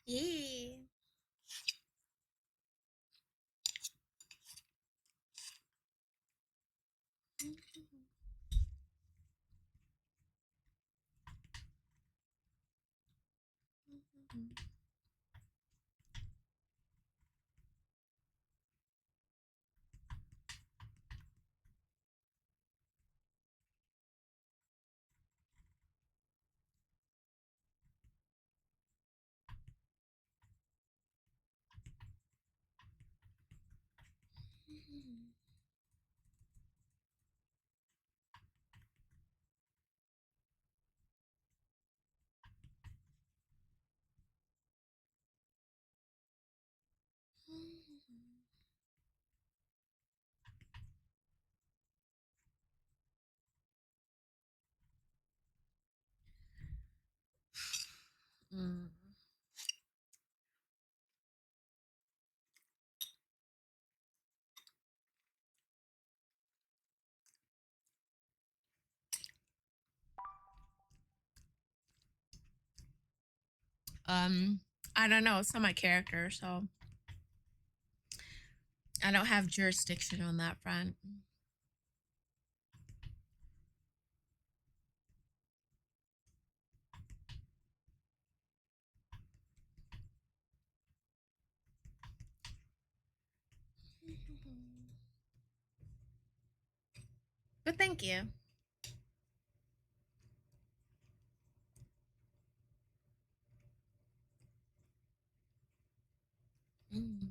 Yay. Mm. Um, I don't know. It's not my character, so I don't have jurisdiction on that front. But thank you. Mm.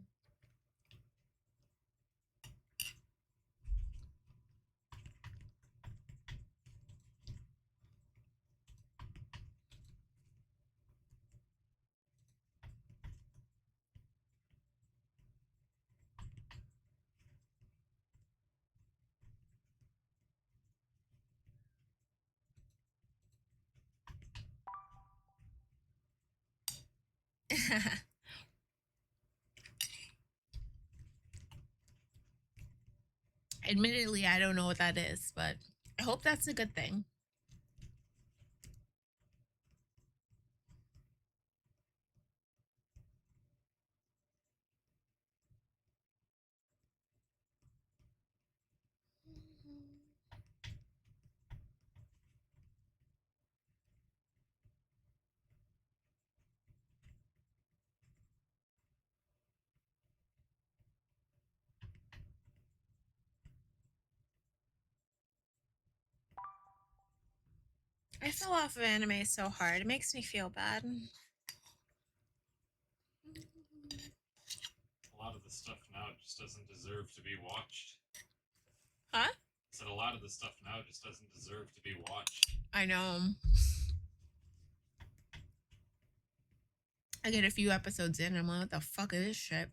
Admittedly, I don't know what that is, but I hope that's a good thing. I fell off of anime so hard. It makes me feel bad.
A lot of the stuff now just doesn't deserve to be watched.
Huh?
I said a lot of the stuff now just doesn't deserve to be watched.
I know. I get a few episodes in, and I'm like, what the fuck is this shit?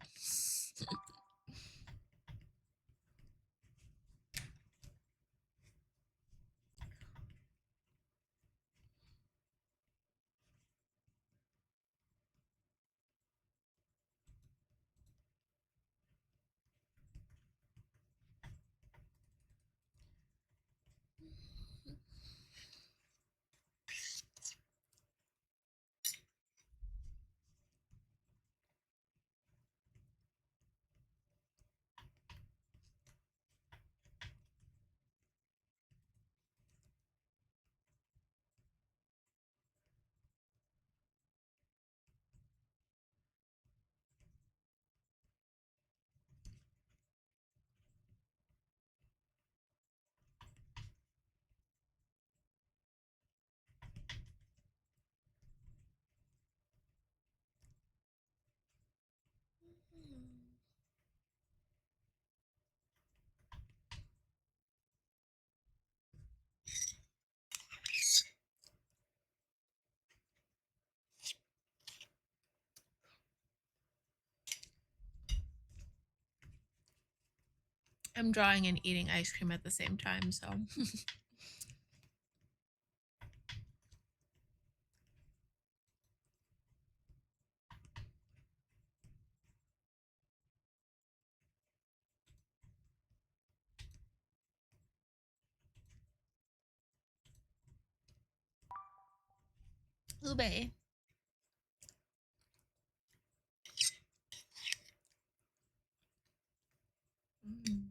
I'm drawing and eating ice cream at the same time, so. Ube. Mm.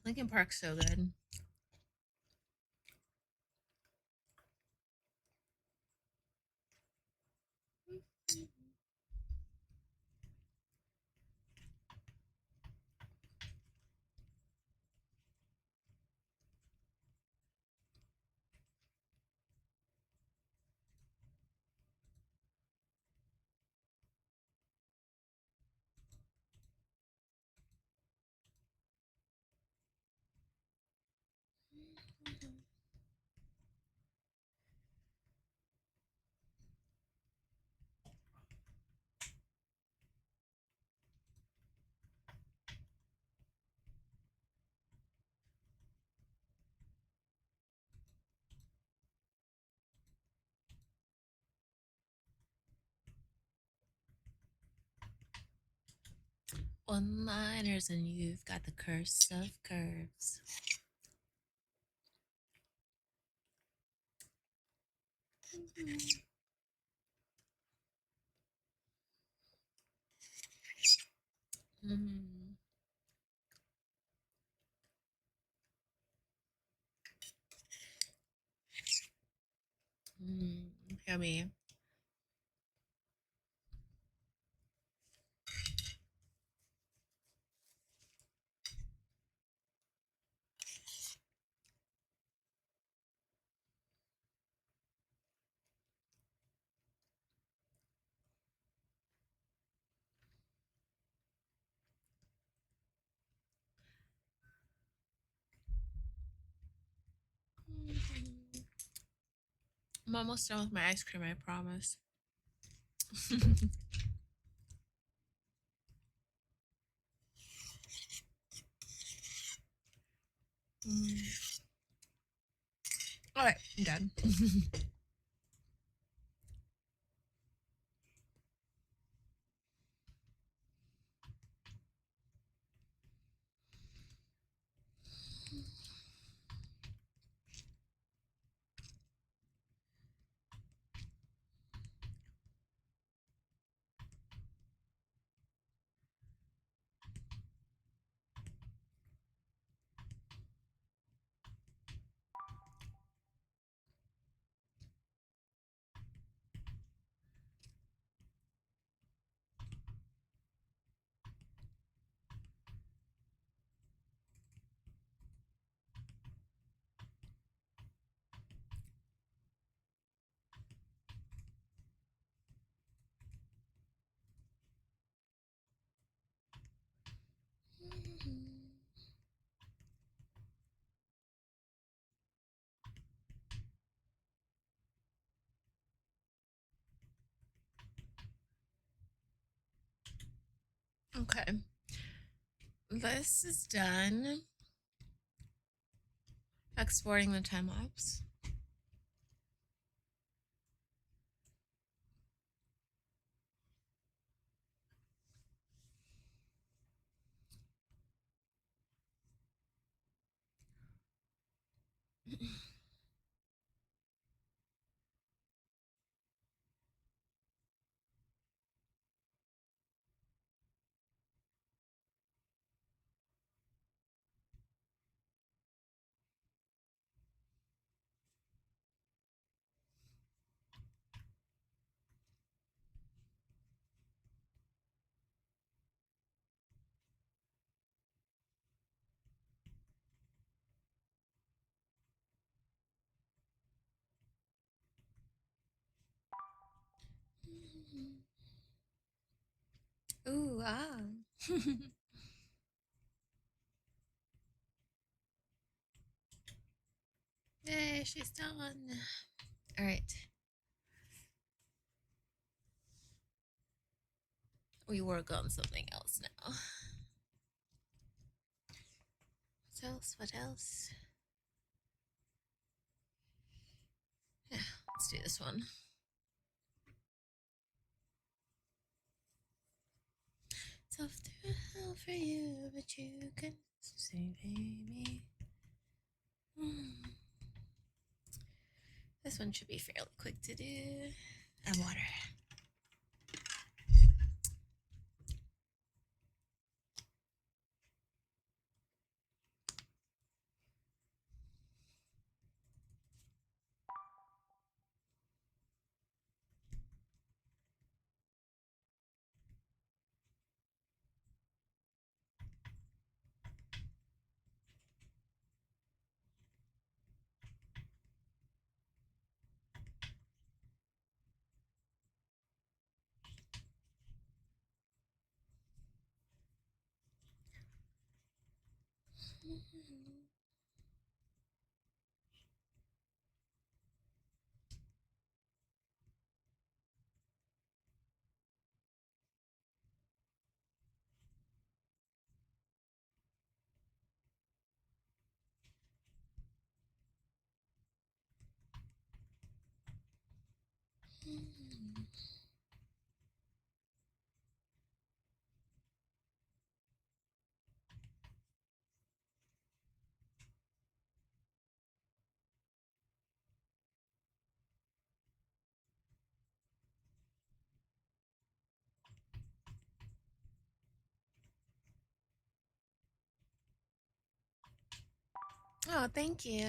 Lincoln Park's so good. One liners, and you've got the curse of curves. Mm. Mm. Yummy. I'm almost done with my ice cream, I promise. Mm. All right, I'm done. Okay, this is done. Exporting the time lapse. Ooh, ah. Yay, she's done. All right. We work on something else now. What else? What else? Yeah, let's do this one. Tough to hell for you, but you can say, baby. This one should be fairly quick to do. And water. Oh, thank you.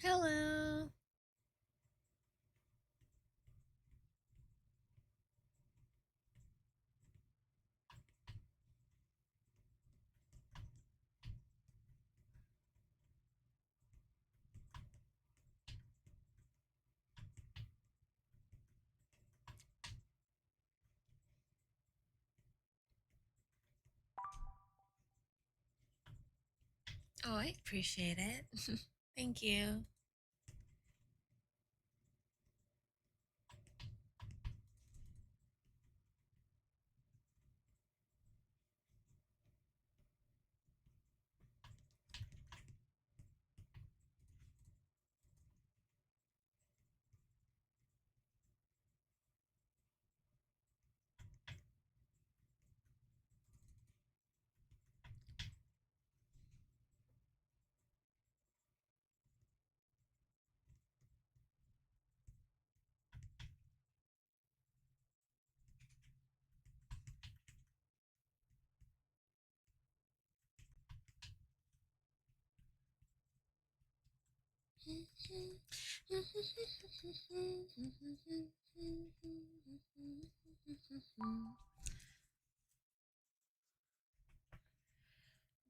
Hello. Oh, I appreciate it. Thank you.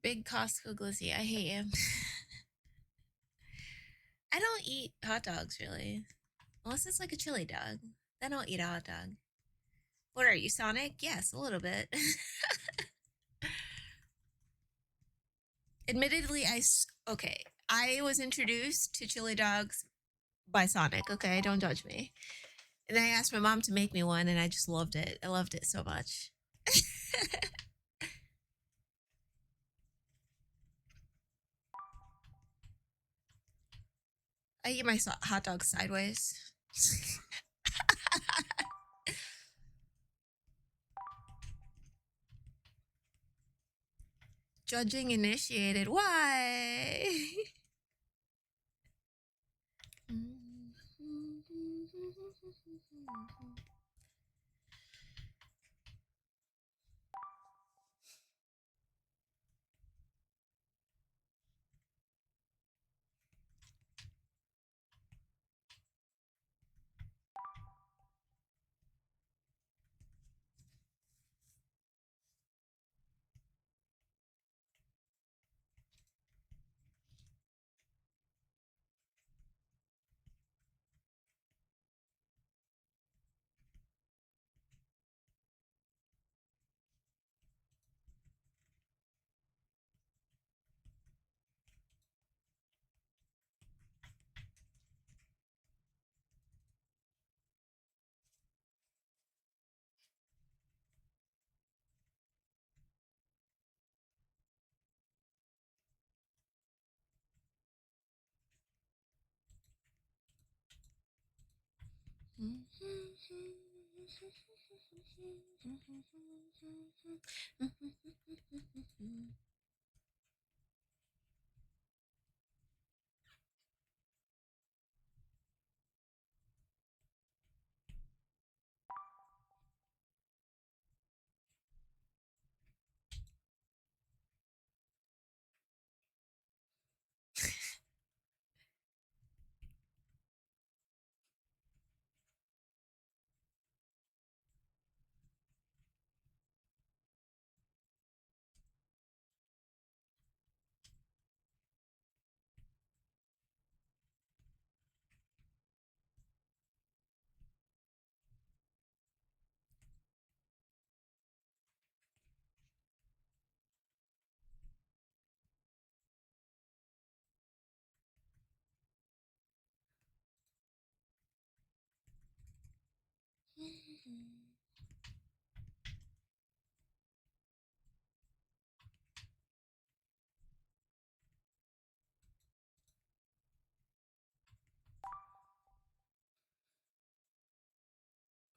Big Costco glizzy. I hate him. I don't eat hot dogs really. Unless it's like a chili dog. Then I'll eat a hot dog. What are you, Sonic? Yes, a little bit. Admittedly, okay. I was introduced to chili dogs by Sonic. Okay, don't judge me. And I asked my mom to make me one, and I just loved it. I loved it so much. I eat my hot dog sideways. Judging initiated. Why?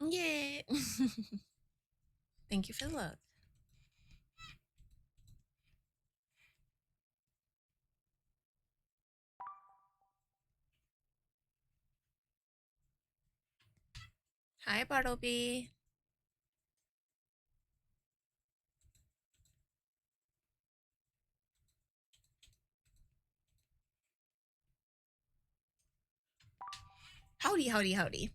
Yay. Thank you for the love. Hi, Bartleby. Howdy, howdy, howdy.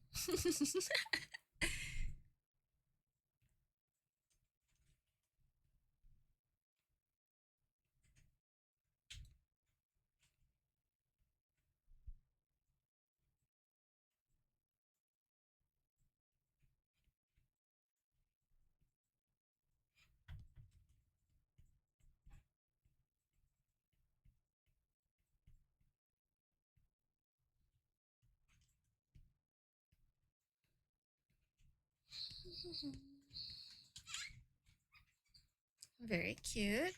Very cute.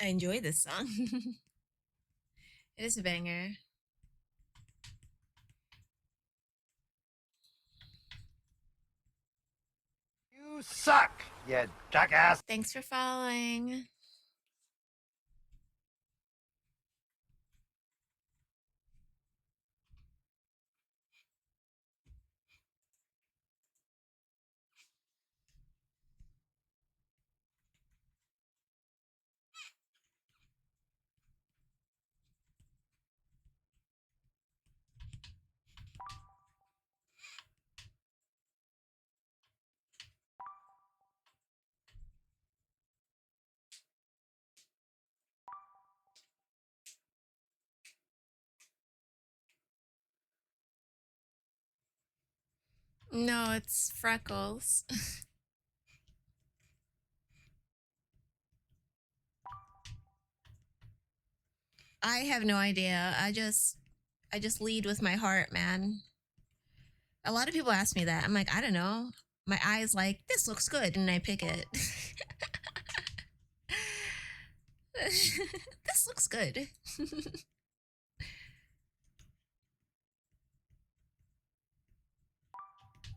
I enjoy this song. It is a banger.
You suck, you jackass.
Thanks for following. No, it's Freckles. I have no idea. I just lead with my heart, man. A lot of people ask me that. I'm like, I don't know. My eyes like, this looks good, and I pick it. This looks good.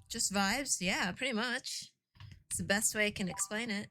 Just vibes? Yeah, pretty much. It's the best way I can explain it.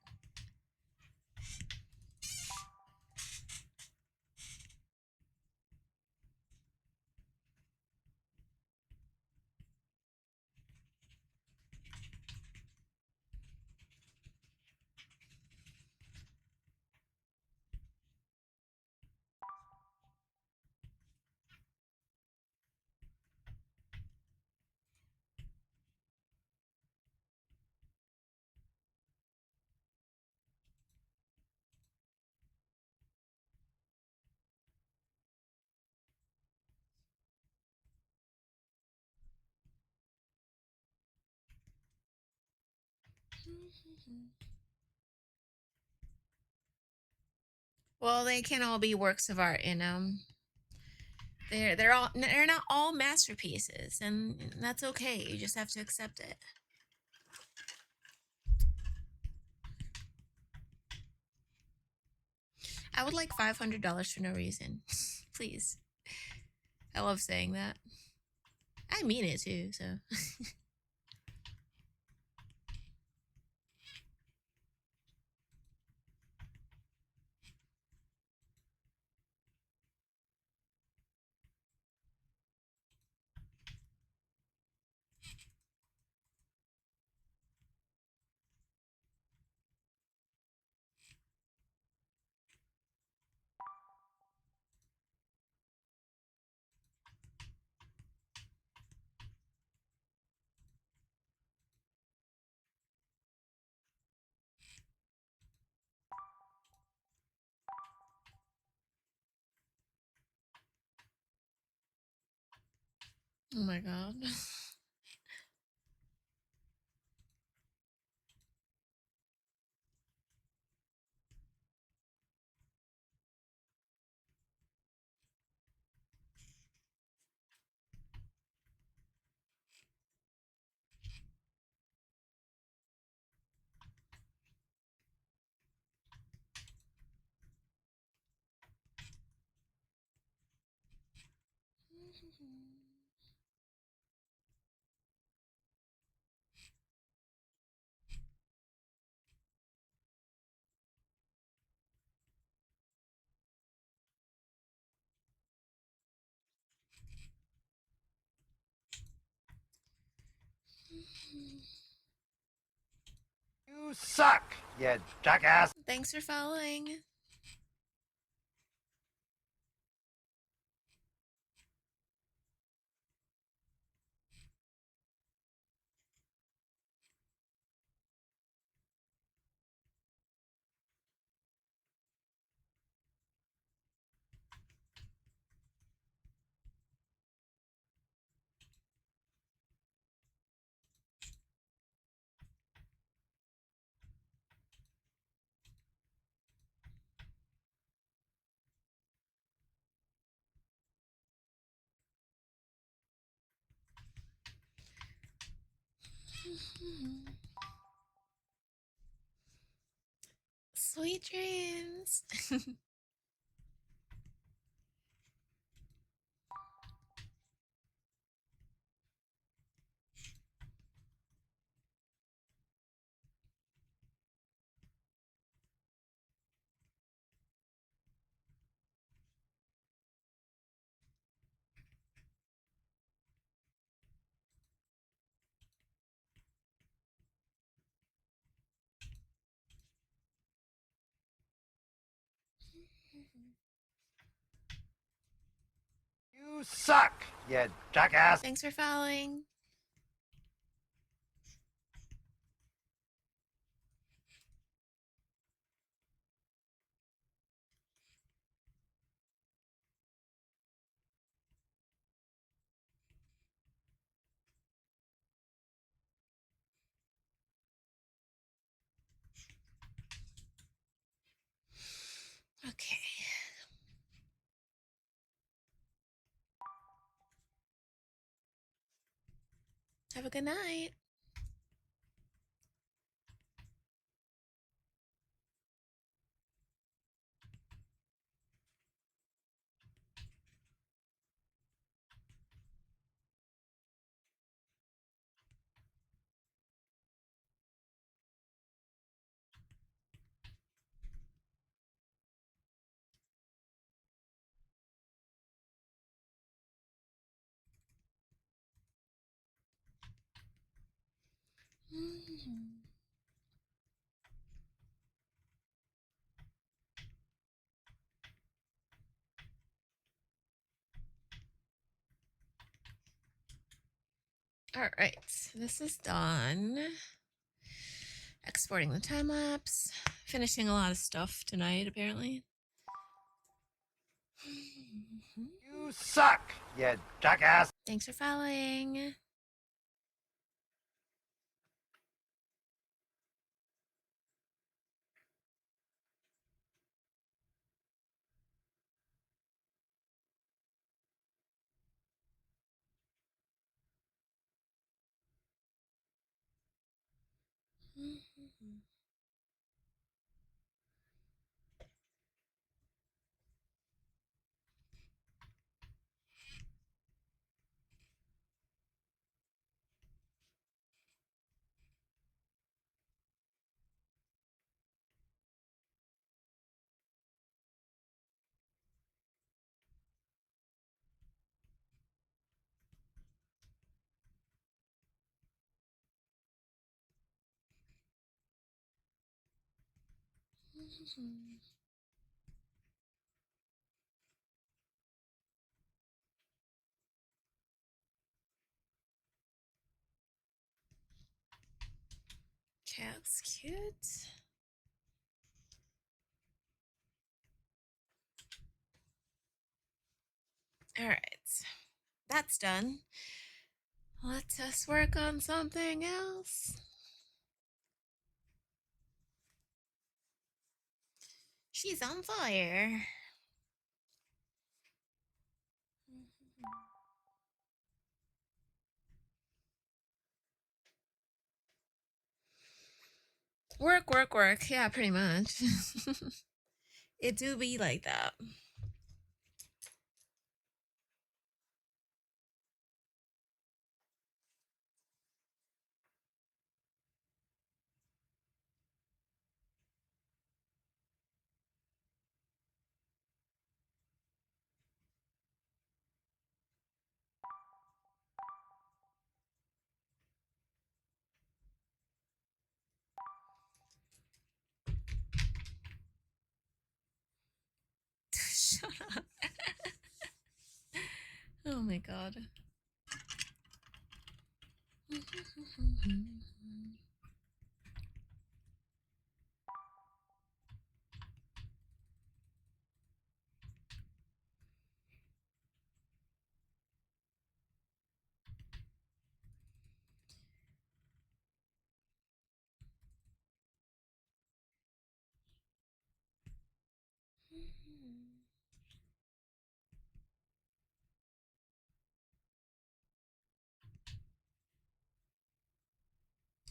Well, they can all be works of art, you know. They're not all masterpieces, and that's okay. You just have to accept it. I would like $500 for no reason. Please. I love saying that. I mean it too, so. Oh my god.
You suck, you jackass.
Thanks for following. Sweet dreams.
You suck, you jackass.
Thanks for following. Okay. Have a good night. All right, this is done. Exporting the time lapse. Finishing a lot of stuff tonight, apparently.
You suck, you jackass.
Thanks for following. Cat's cute. All right, that's done. Let us work on something else. She's on fire. Work, work, work. Yeah, pretty much. It do be like that. Shut up. Oh my god.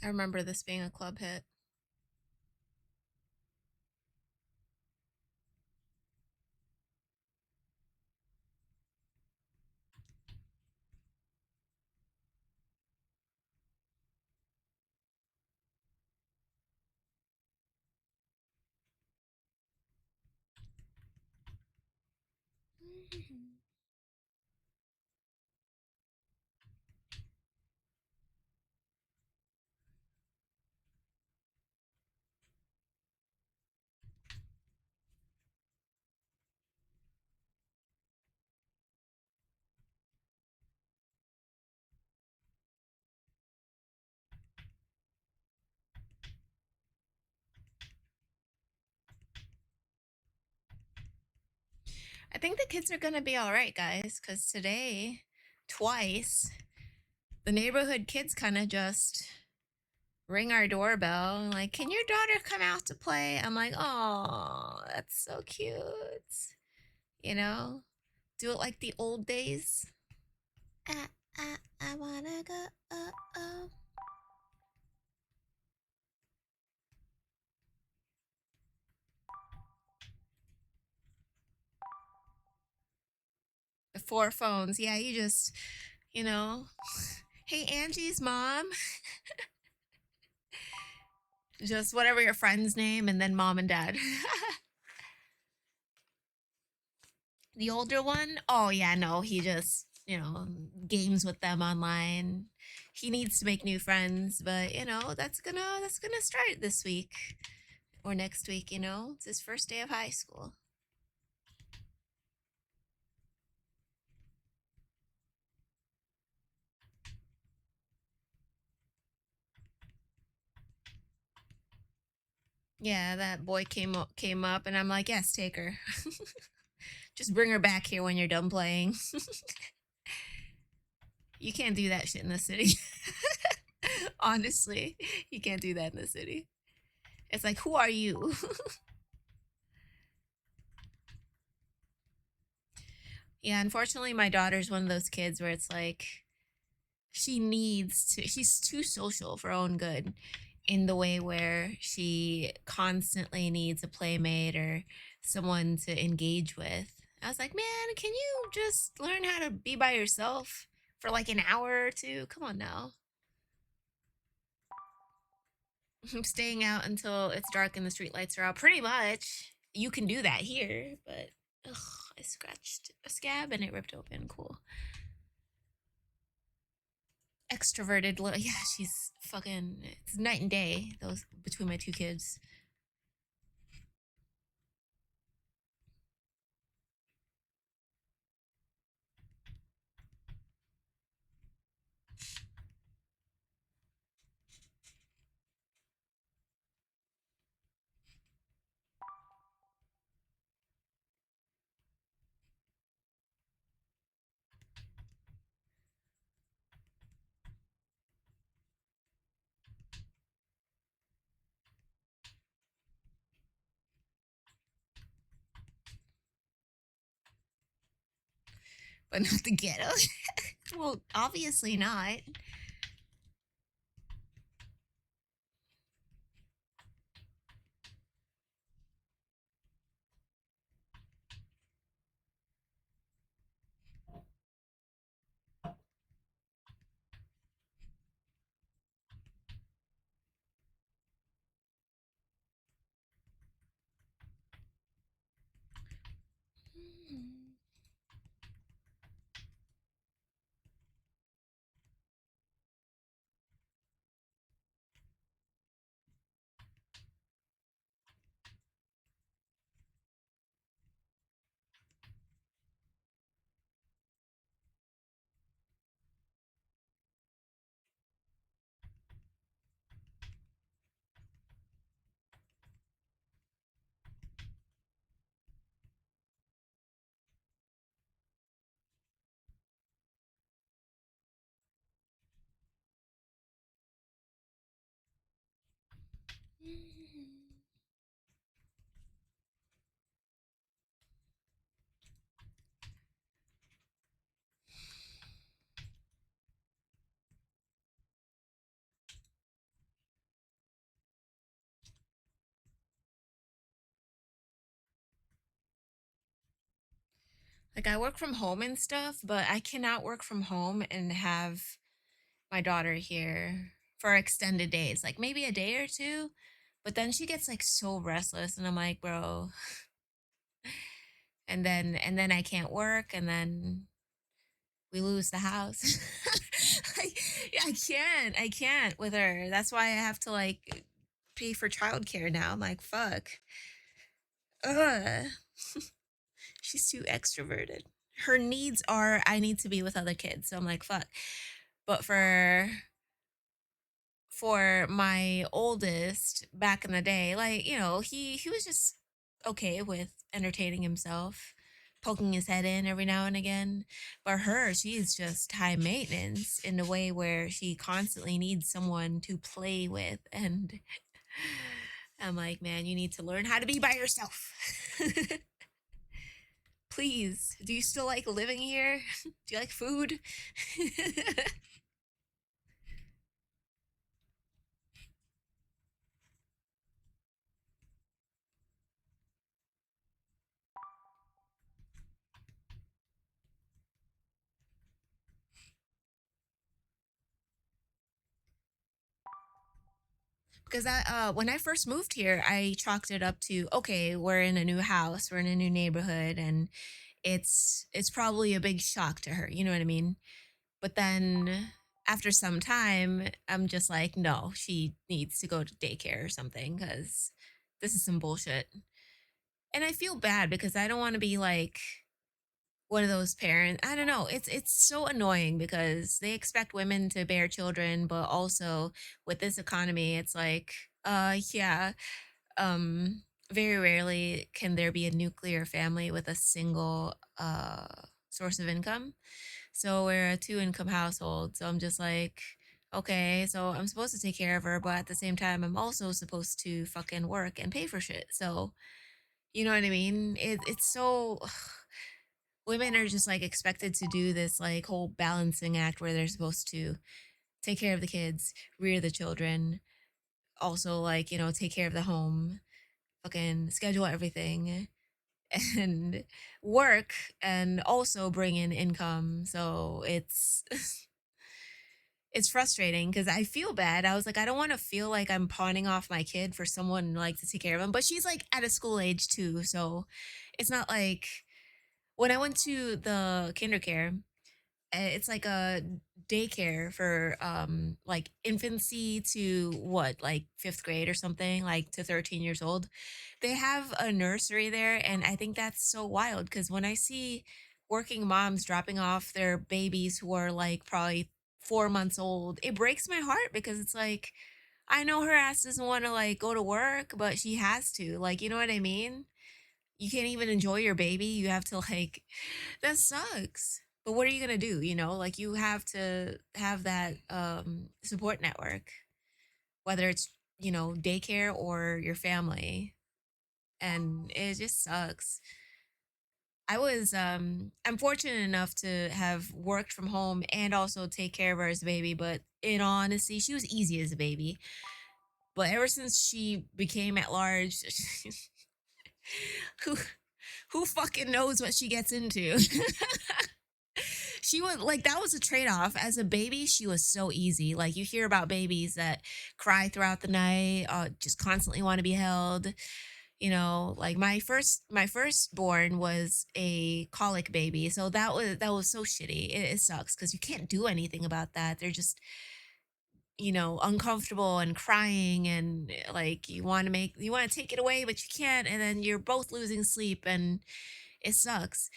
I remember this being a club hit. I think the kids are gonna be all right, guys, because today, twice, the neighborhood kids kind of just ring our doorbell like, can your daughter come out to play? I'm like, oh, that's so cute. You know, do it like the old days. Ah. I wanna go. Oh, oh. The four phones. Yeah, you just, you know, hey, Angie's mom. Just whatever your friend's name and then mom and dad. The older one, oh yeah, no, he just, games with them online. He needs to make new friends, but that's gonna start this week or next week, It's his first day of high school. Yeah, that boy came up and I'm like, "Yes, take her." Just bring her back here when you're done playing. You can't do that shit in the city. Honestly, you can't do that in the city. It's like, who are you? Yeah, unfortunately, my daughter's one of those kids where it's like she's too social for her own good in the way where she constantly needs a playmate or someone to engage with. I was like, man, can you just learn how to be by yourself for like an hour or two? Come on now. I'm staying out until it's dark and the streetlights are out. Pretty much. You can do that here, but ugh, I scratched a scab and it ripped open. Cool. Extroverted little, yeah, she's fucking, it's night and day, those between my two kids. But not the ghetto. Well, obviously not. Like, I work from home and stuff, but I cannot work from home and have my daughter here for extended days, like maybe a day or two. But then she gets like so restless, and I'm like, bro. And then I can't work, and then we lose the house. I, I can't with her. That's why I have to like pay for childcare now. I'm like, fuck. Ugh. She's too extroverted. Her needs are I need to be with other kids. So I'm like, fuck. But for my oldest back in the day, like, he was just okay with entertaining himself, poking his head in every now and again. But her, she's just high maintenance in a way where she constantly needs someone to play with. And I'm like, man, you need to learn how to be by yourself. Please, do you still like living here? Do you like food? Because when I first moved here, I chalked it up to, okay, we're in a new house, we're in a new neighborhood, and it's probably a big shock to her. You know what I mean? But then after some time, I'm just like, no, she needs to go to daycare or something because this is some bullshit. And I feel bad because I don't want to be like one of those parents. I don't know. It's so annoying because they expect women to bear children, but also with this economy, it's like, yeah, very rarely can there be a nuclear family with a single source of income. So we're a two income household. So I'm just like, okay, so I'm supposed to take care of her, but at the same time, I'm also supposed to fucking work and pay for shit. So you know what I mean? It's so women are just like expected to do this like whole balancing act where they're supposed to take care of the kids, rear the children, also like, take care of the home, fucking schedule everything and work and also bring in income. So it's frustrating because I feel bad. I was like, I don't want to feel like I'm pawning off my kid for someone like to take care of him. But she's like at a school age too. So it's not like when I went to the kinder care, it's like a daycare for like infancy to what, like fifth grade or something, like to 13 years old. They have a nursery there, and I think that's so wild because when I see working moms dropping off their babies who are like probably 4 months old, it breaks my heart because it's like I know her ass doesn't want to like go to work, but she has to. Like, you know what I mean? You can't even enjoy your baby. You have to like that sucks. But what are you gonna do? Like you have to have that support network, whether it's, daycare or your family. And it just sucks. I'm fortunate enough to have worked from home and also take care of her as a baby, but in all honesty, she was easy as a baby. But ever since she became at large, who who fucking knows what she gets into? She would like that was a trade-off. As a baby, she was so easy. Like you hear about babies that cry throughout the night, just constantly want to be held. Like my firstborn was a colic baby. So that was so shitty. It sucks because you can't do anything about that. They're just, uncomfortable and crying and like you want to take it away, but you can't, and then you're both losing sleep and it sucks.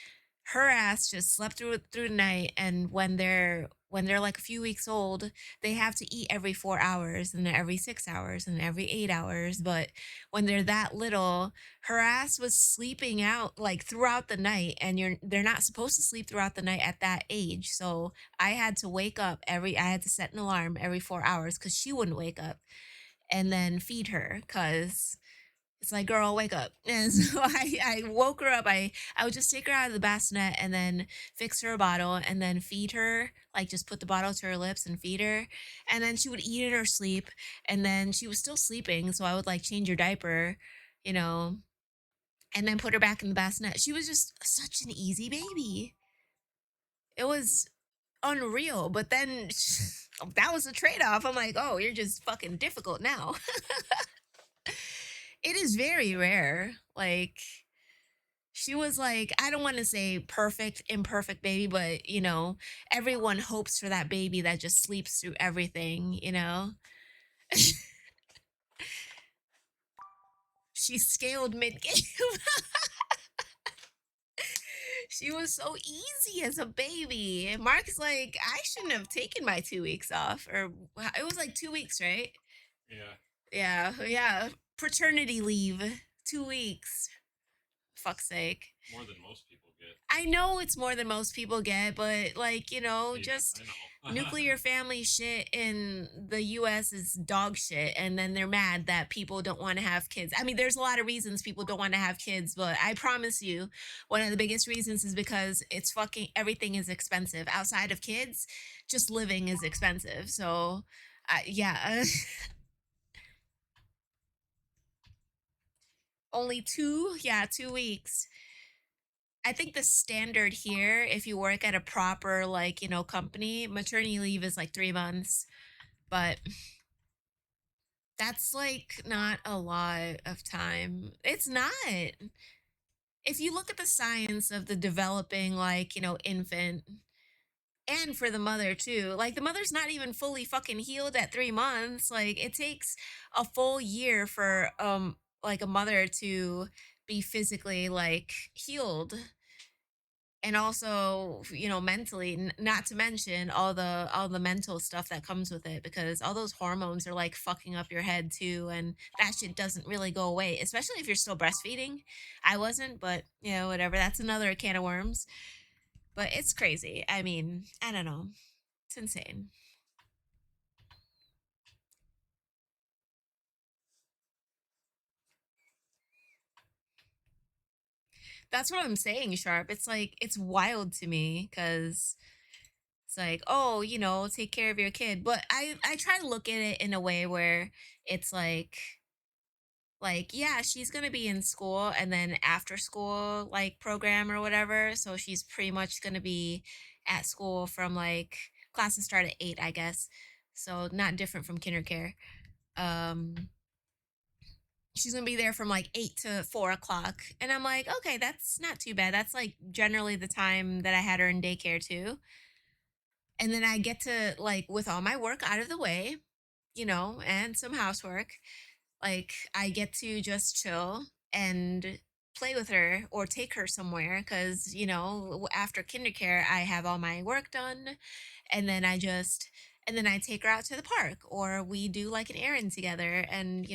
Her ass just slept through the night, and when they're like a few weeks old, they have to eat every 4 hours and every 6 hours and every 8 hours. But when they're that little, her ass was sleeping out like throughout the night, and they're not supposed to sleep throughout the night at that age. So I had to set an alarm every 4 hours because she wouldn't wake up, and then feed her because it's like, girl, wake up. And so I woke her up. I would just take her out of the bassinet and then fix her a bottle and then feed her, like just put the bottle to her lips and feed her. And then she would eat in her sleep. And then she was still sleeping. So I would like change her diaper, you know, and then put her back in the bassinet. She was just such an easy baby. It was unreal. But then that was a trade off. I'm like, oh, you're just fucking difficult now. It is very rare. Like, she was like, I don't want to say perfect, imperfect baby, but everyone hopes for that baby that just sleeps through everything. She scaled mid game. She was so easy as a baby. And Mark's like, I shouldn't have taken my 2 weeks off. Or it was like 2 weeks, right?
Yeah.
Yeah, yeah. Paternity leave. 2 weeks. Fuck's sake.
More than most people get.
I know it's more than most people get, but like,
Yeah,
just
I know.
nuclear family shit in the US is dog shit, and then they're mad that people don't want to have kids. I mean, there's a lot of reasons people don't want to have kids, but I promise you one of the biggest reasons is because it's fucking everything is expensive. Outside of kids, just living is expensive. So, yeah, only two, yeah, 2 weeks. I think the standard here, if you work at a proper, like, company, maternity leave is like 3 months. But that's like not a lot of time. It's not. If you look at the science of the developing, like, infant, and for the mother too, like the mother's not even fully fucking healed at 3 months. Like it takes a full year for like a mother to be physically like healed, and also mentally, not to mention all the mental stuff that comes with it, because all those hormones are like fucking up your head too, and that shit doesn't really go away, especially if you're still breastfeeding. I wasn't, but whatever, that's another can of worms. But it's crazy. I mean, I don't know, it's insane. That's what I'm saying, Sharp. It's like it's wild to me because it's like, oh, take care of your kid, but I try to look at it in a way where it's like yeah, she's going to be in school and then after school like program or whatever, so she's pretty much going to be at school from like classes start at 8, I guess, so not different from kinder care. um she's going to be there from like 8 to 4 o'clock, and I'm like, okay, that's not too bad. That's like generally the time that I had her in daycare too. And then I get to, like, with all my work out of the way, and some housework, like I get to just chill and play with her or take her somewhere, because after kindercare I have all my work done, and then I take her out to the park, or we do like an errand together, and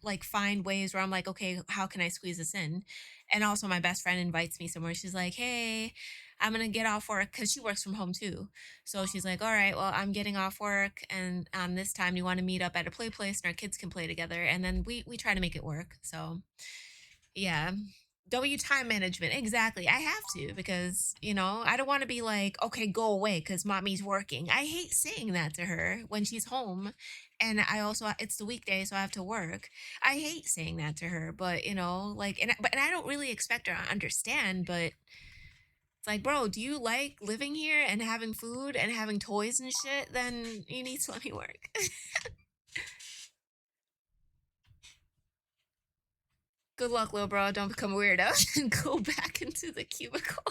like find ways where I'm like, okay, how can I squeeze this in? And also my best friend invites me somewhere. She's like, hey, I'm gonna get off work, because she works from home too. So she's like, all right, well, I'm getting off work, and this time you want to meet up at a play place and our kids can play together. And then we try to make it work. So yeah. W time management. Exactly. I have to, because, I don't want to be like, okay, go away because mommy's working. I hate saying that to her when she's home. And I also, it's the weekday, so I have to work. I hate saying that to her, but, like, and I don't really expect her to understand, but it's like, bro, do you like living here and having food and having toys and shit? Then you need to let me work. Good luck, little bro. Don't become a weirdo and go back into the cubicle.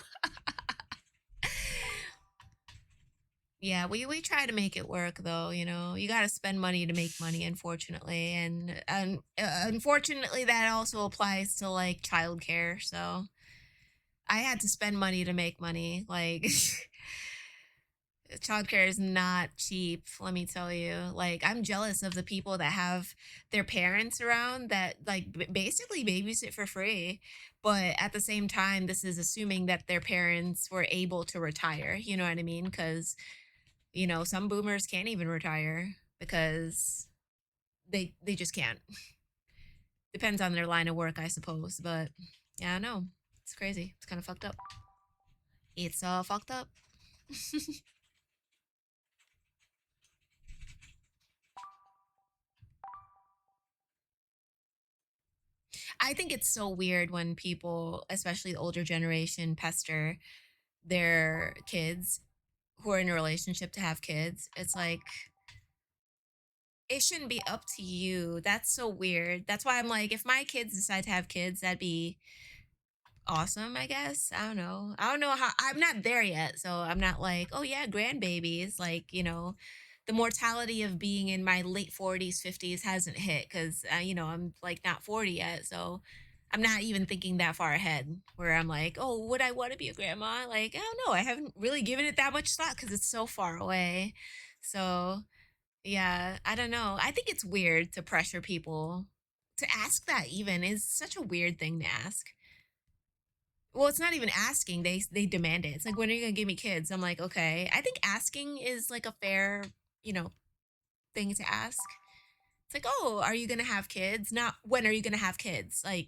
Yeah, we try to make it work though. You got to spend money to make money, unfortunately, and unfortunately that also applies to like childcare. So I had to spend money to make money. Like childcare is not cheap, let me tell you. Like I'm jealous of the people that have their parents around that like basically babysit for free. But at the same time, this is assuming that their parents were able to retire, you know what I mean? Because some boomers can't even retire because they just can't. Depends on their line of work, I suppose, but yeah, I know. It's crazy. It's kind of fucked up. It's all fucked up. I think it's so weird when people, especially the older generation, pester their kids who are in a relationship to have kids. It's like, it shouldn't be up to you. That's so weird. That's why I'm like, if my kids decide to have kids, that'd be awesome, I guess. I don't know. I don't know how, I'm not there yet. So I'm not like, oh yeah, grandbabies. Like, the mortality of being in my late 40s, 50s hasn't hit, because, I'm like not 40 yet. So I'm not even thinking that far ahead where I'm like, oh, would I want to be a grandma? Like, I don't know. I haven't really given it that much thought because it's so far away. So yeah, I don't know. I think it's weird to pressure people to ask that, even is such a weird thing to ask. Well, it's not even asking. They demand it. It's like, when are you gonna give me kids? I'm like, okay. I think asking is like a fair, you know, thing to ask. It's like, oh, are you gonna have kids? Not when are you gonna have kids? Like,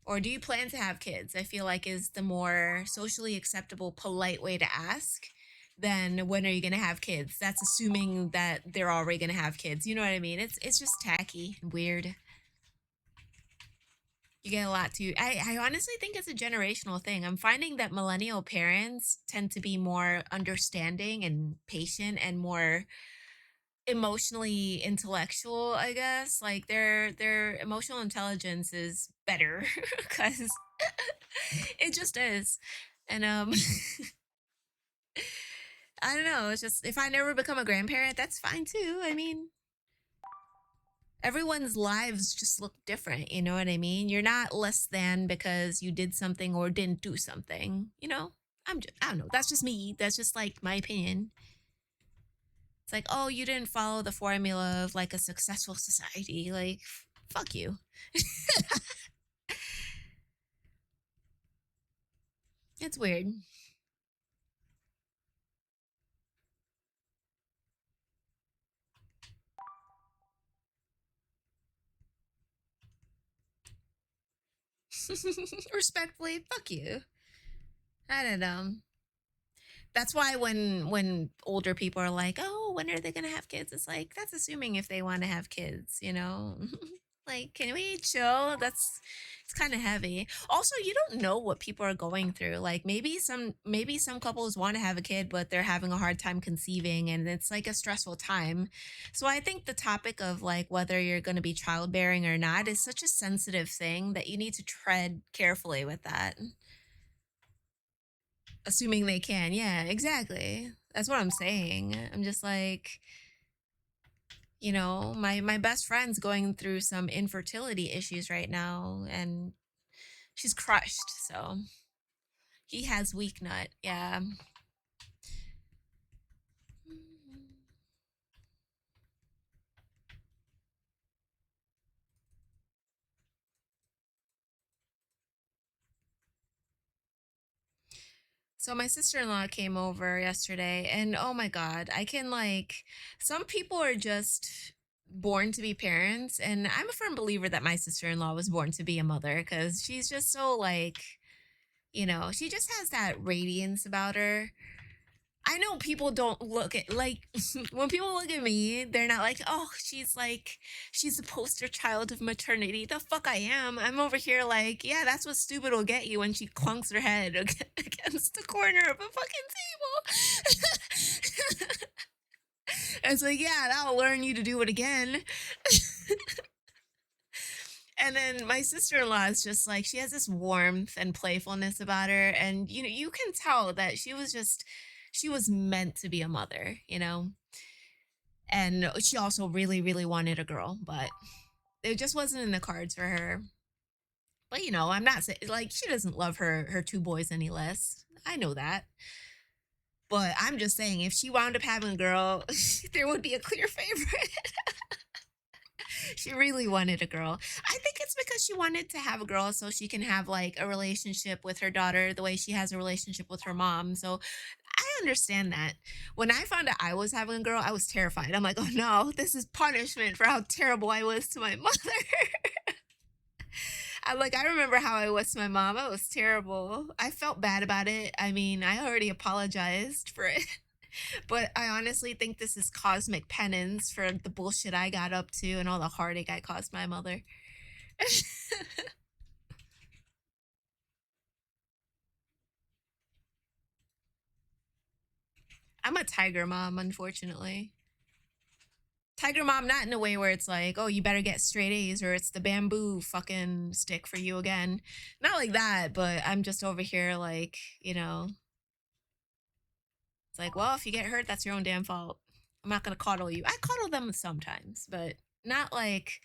or do you plan to have kids? I feel like is the more socially acceptable, polite way to ask than when are you gonna have kids? That's assuming that they're already gonna have kids. You know what I mean? It's just tacky and weird. You get a lot too. I honestly think it's a generational thing. I'm finding that millennial parents tend to be more understanding and patient and more emotionally intellectual, I guess. Like their emotional intelligence is better because it just is. And I don't know, it's just if I never become a grandparent, that's fine too. I mean, everyone's lives just look different, you know what I mean? You're not less than because you did something or didn't do something, you know? I don't know, that's just me. That's just like my opinion. It's like, oh, you didn't follow the formula of like a successful society. Like, fuck you. It's weird. Respectfully, fuck you. I don't know. That's why when older people are like, "Oh, when are they gonna have kids?" It's like that's assuming if they want to have kids, you know. Like, can we chill? That's it's kind of heavy. Also, you don't know what people are going through. Like maybe some couples want to have a kid, but they're having a hard time conceiving, and it's like a stressful time. So I think the topic of like whether you're going to be childbearing or not is such a sensitive thing that you need to tread carefully with that. Assuming they can. Yeah, exactly. That's what I'm saying. I'm just like, my best friend's going through some infertility issues right now and she's crushed. So, he has weak nut. Yeah. So my sister-in-law came over yesterday and oh my god, I can like some people are just born to be parents and I'm a firm believer that my sister-in-law was born to be a mother cuz she's just so like, she just has that radiance about her. I know people don't look at like when people look at me, they're not like, oh, she's the poster child of maternity. The fuck I am. I'm over here like, yeah, that's what stupid will get you when she clunks her head against the corner of a fucking table. It's like, yeah, that'll learn you to do it again. And then my sister-in-law is just like she has this warmth and playfulness about her and you can tell that she was meant to be a mother, and she also really really wanted a girl, but it just wasn't in the cards for her. But I'm not saying like she doesn't love her two boys any less. I know that. But I'm just saying if she wound up having a girl, there would be a clear favorite. She really wanted a girl. I think it's because she wanted to have a girl so she can have like a relationship with her daughter the way she has a relationship with her mom. So I understand that. When I found out I was having a girl, I was terrified. I'm like, oh no, this is punishment for how terrible I was to my mother. I remember how I was to my mom. I was terrible. I felt bad about it. I mean, I already apologized for it. But I honestly think this is cosmic penance for the bullshit I got up to and all the heartache I caused my mother. I'm a tiger mom, unfortunately. Tiger mom, not in a way where it's like, oh, you better get straight A's or it's the bamboo fucking stick for you again. Not like that, but I'm just over here like, it's like, well, if you get hurt, that's your own damn fault. I'm not gonna coddle you. I coddle them sometimes, but not like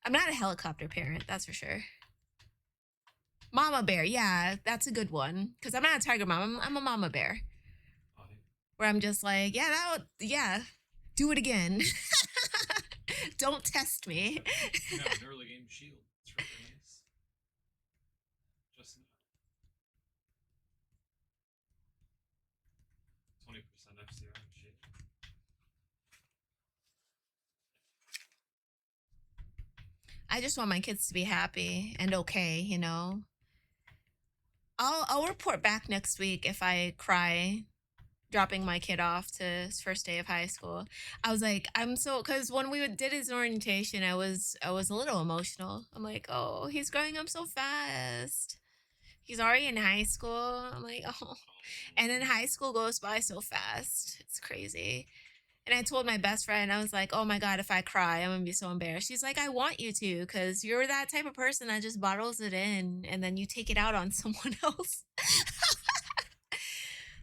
I'm not a helicopter parent, that's for sure. Mama bear, yeah, that's a good one. Because I'm not a tiger mom. I'm a mama bear. Where I'm just like, yeah, yeah, do it again. Don't test me.
You have an early game shield. It's really nice. FCR and shit.
I just want my kids to be happy and okay, you know. I'll report back next week if I cry dropping my kid off to his first day of high school. I was like, I'm so because when we did his orientation, I was a little emotional. I'm like, oh, he's growing up so fast. He's already in high school. I'm like, oh, and then high school goes by so fast. It's crazy. And I told my best friend, I was like, oh my God, if I cry, I'm gonna be so embarrassed. She's like, I want you to, because you're that type of person that just bottles it in and then you take it out on someone else.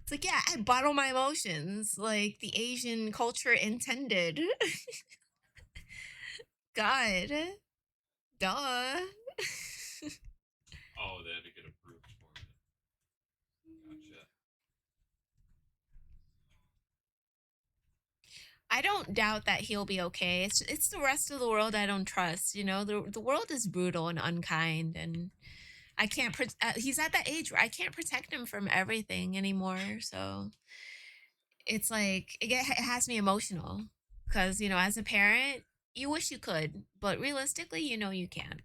It's like, yeah, I bottle my emotions like the Asian culture intended. God, duh.
Oh, they had to get approved for it. Gotcha.
I don't doubt that he'll be okay. It's the rest of the world I don't trust. You know, the world is brutal and unkind, and I can't. He's at that age where I can't protect him from everything anymore. So it's like it has me emotional because you know, as a parent, you wish you could, but realistically, you know, you can't.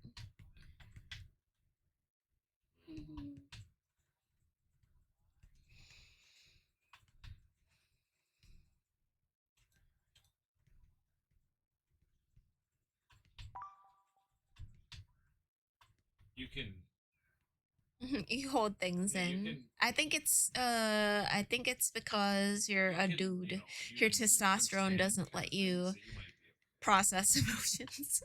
You can.
You hold things
Yeah, you
in.
can.
I think it's because you're
You
a
can.
dude.
You know.
Your
You
testosterone
understand
doesn't
kind
let
of thing,
you
so you might be.
process emotions.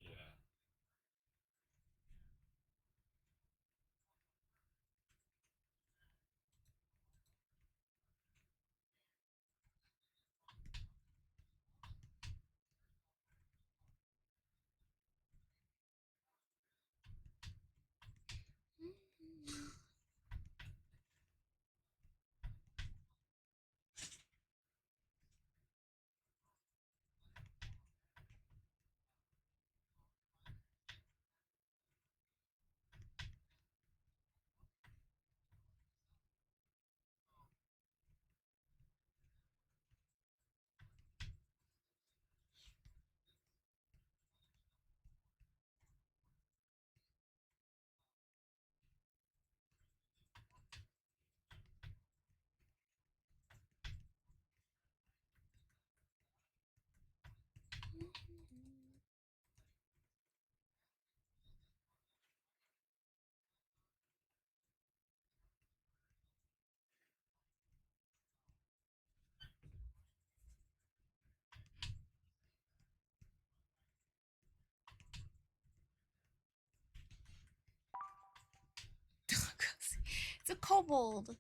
Yeah. It's a kobold.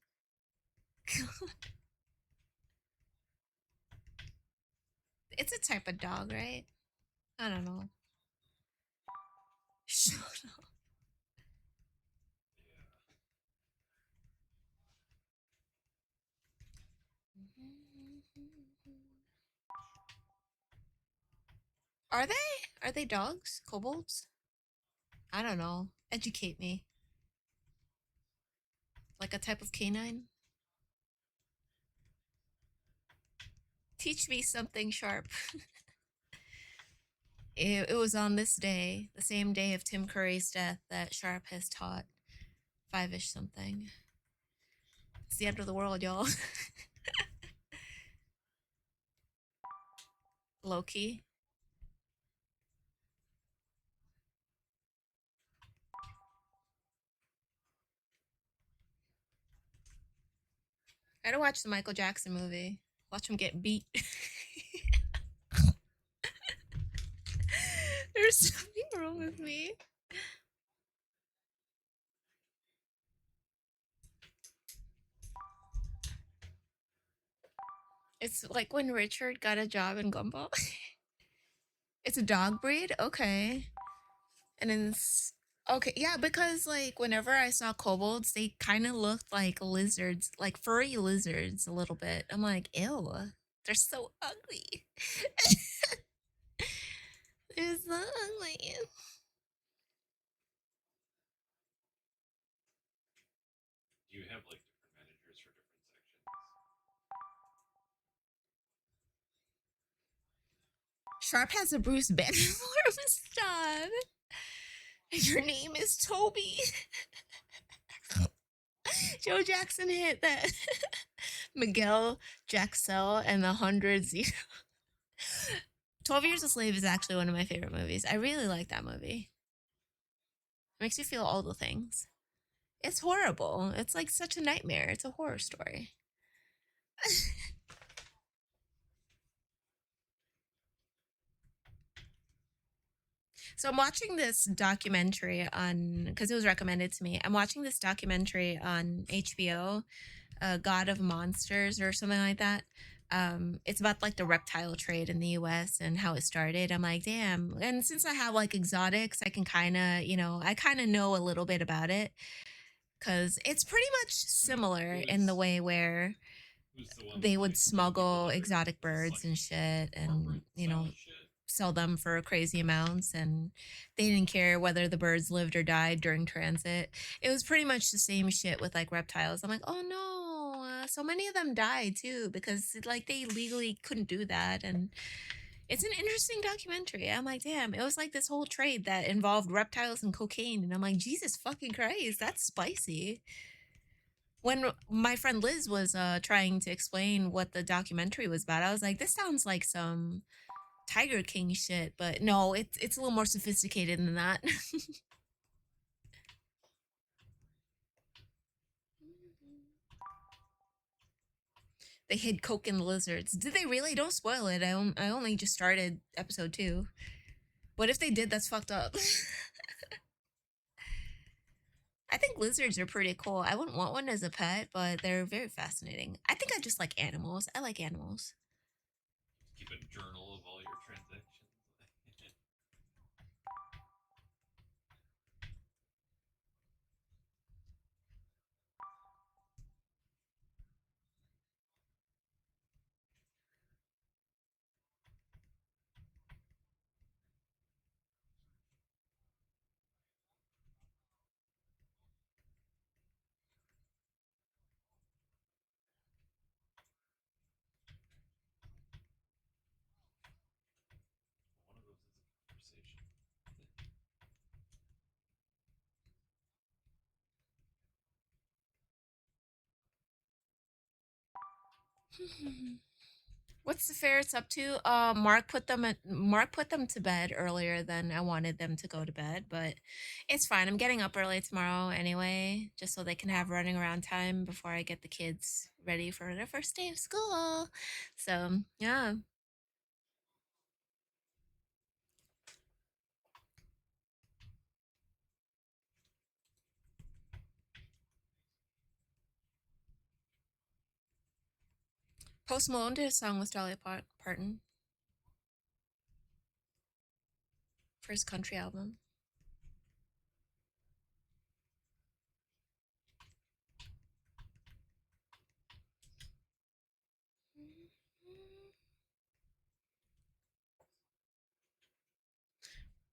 It's a type of dog, right? I don't know. Shut up. Are they? Are they dogs? Kobolds? I don't know. Educate me. Like a type of canine? Teach me something sharp. It was on this day, the same day of Tim Curry's death, that Sharp has taught five-ish something. It's the end of the world, y'all. Loki. I gotta watch the Michael Jackson movie. Watch him get beat. There's something wrong with me. It's like when Richard got a job in Gumball. It's a dog breed? Okay. And then
Okay, yeah, because like whenever I saw kobolds, they kind of looked like lizards, like furry lizards a little bit. I'm like, ew, they're so ugly. They're so ugly.
Do you have like different managers for different sections?
Sharp has a Bruce Banner form. Stop. Your name is Toby. Joe Jackson hit that. Miguel Jaxel and the Hundreds. 12 Years a Slave is actually one of my favorite movies. I really like that movie. It makes you feel all the things. It's horrible. It's like such a nightmare. It's a horror story. So I'm watching this documentary on, because it was recommended to me. I'm watching this documentary on HBO, God of Monsters or something like that. It's about like the reptile trade in the US and how it started. I'm like, damn. And since I have like exotics, I can kind of, I kind of know a little bit about it because it's pretty much similar in the way where
Who's the one
they
that
would
like some people
smuggle
are
exotic birds and
sucking
shit and,
corporate style shit?
sell them for crazy amounts, and they didn't care whether the birds lived or died during transit. It was pretty much the same shit with like reptiles. I'm like, oh no, so many of them died too because like they legally couldn't do that. And it's an interesting documentary. I'm like, damn, it was like this whole trade that involved reptiles and cocaine, and I'm like, Jesus fucking Christ, that's spicy. When my friend Liz was trying to explain what the documentary was about, I was like, this sounds like some Tiger King shit, but no, it's a little more sophisticated than that. They hid coke in the lizards. Did they really? Don't spoil it. I only just started episode 2. What if they did? That's fucked up. I think lizards are pretty cool. I wouldn't want one as a pet, but they're very fascinating. I think I just like animals. I like animals.
Keep a journal of all your transactions. One of those is a conversation.
What's the ferrets up to? Mark put them to bed earlier than I wanted them to go to bed, but it's fine. I'm getting up early tomorrow anyway, just so they can have running around time before I get the kids ready for their first day of school. So yeah. Post Malone did a song with Parton for his country album.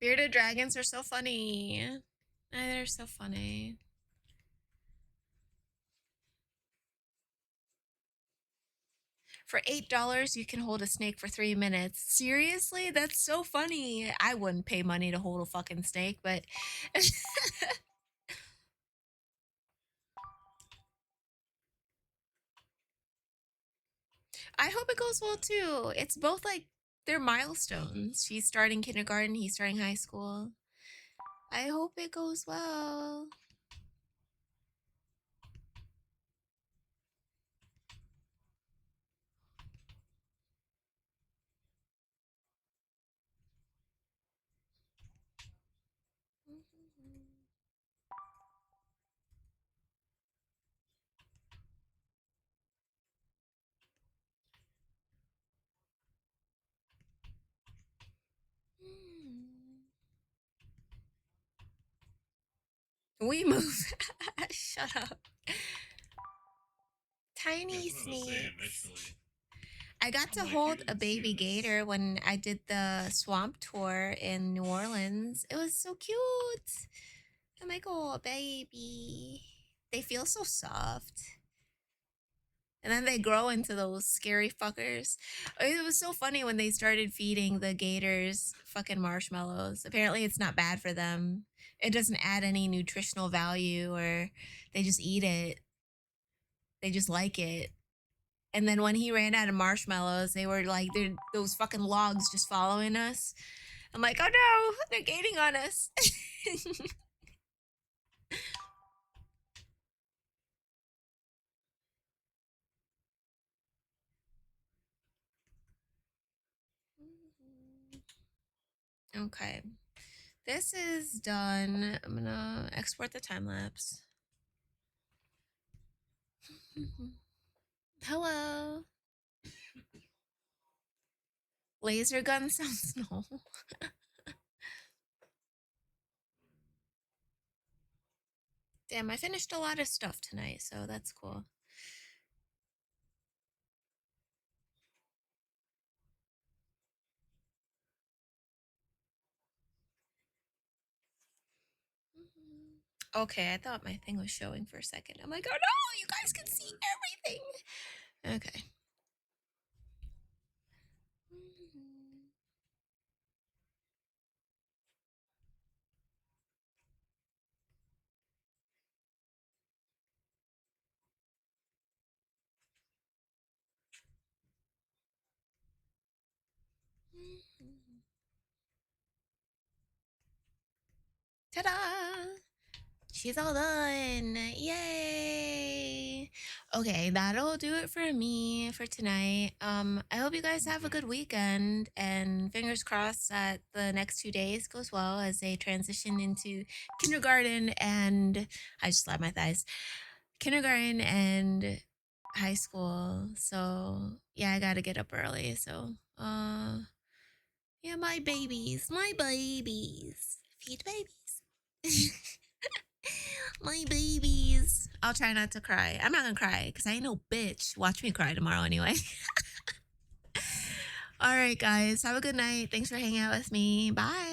Bearded dragons are so funny. They're so funny. For $8, you can hold a snake for 3 minutes. Seriously? That's so funny. I wouldn't pay money to hold a fucking snake, but I hope it goes well too. It's both like they're milestones. She's starting kindergarten, he's starting high school. I hope it goes well. We move. Shut up. Tiny
That's what I was saying
snakes.
initially.
I got to
I'm like,
hold
you
a
didn't see
baby
this.
gator when I did the swamp tour in New Orleans. It was so cute. I'm like, oh, baby. They feel so soft. And then they grow into those scary fuckers. It was so funny when they started feeding the gators fucking marshmallows. Apparently, it's not bad for them. It doesn't add any nutritional value, or they just eat it. They just like it. And then when he ran out of marshmallows, they were like, they're those fucking logs just following us. I'm like, oh no, they're gaining on us. Okay. This is done. I'm gonna export the time lapse. Hello. Laser gun sounds no. Damn, I finished a lot of stuff tonight, so that's cool. Okay, I thought my thing was showing for a second. I'm like, oh no, you guys can see everything. Okay. Ta-da! She's all done. Yay! Okay, that'll do it for me for tonight. I hope you guys have a good weekend, and fingers crossed that the next 2 days goes well as they transition into kindergarten and I just slapped my thighs. Kindergarten and high school. So yeah, I gotta get up early. So yeah, my babies. Feed babies. My babies. I'll try not to cry. I'm not gonna cry because I ain't no bitch. Watch me cry tomorrow anyway. All right, guys. Have a good night. Thanks for hanging out with me. Bye.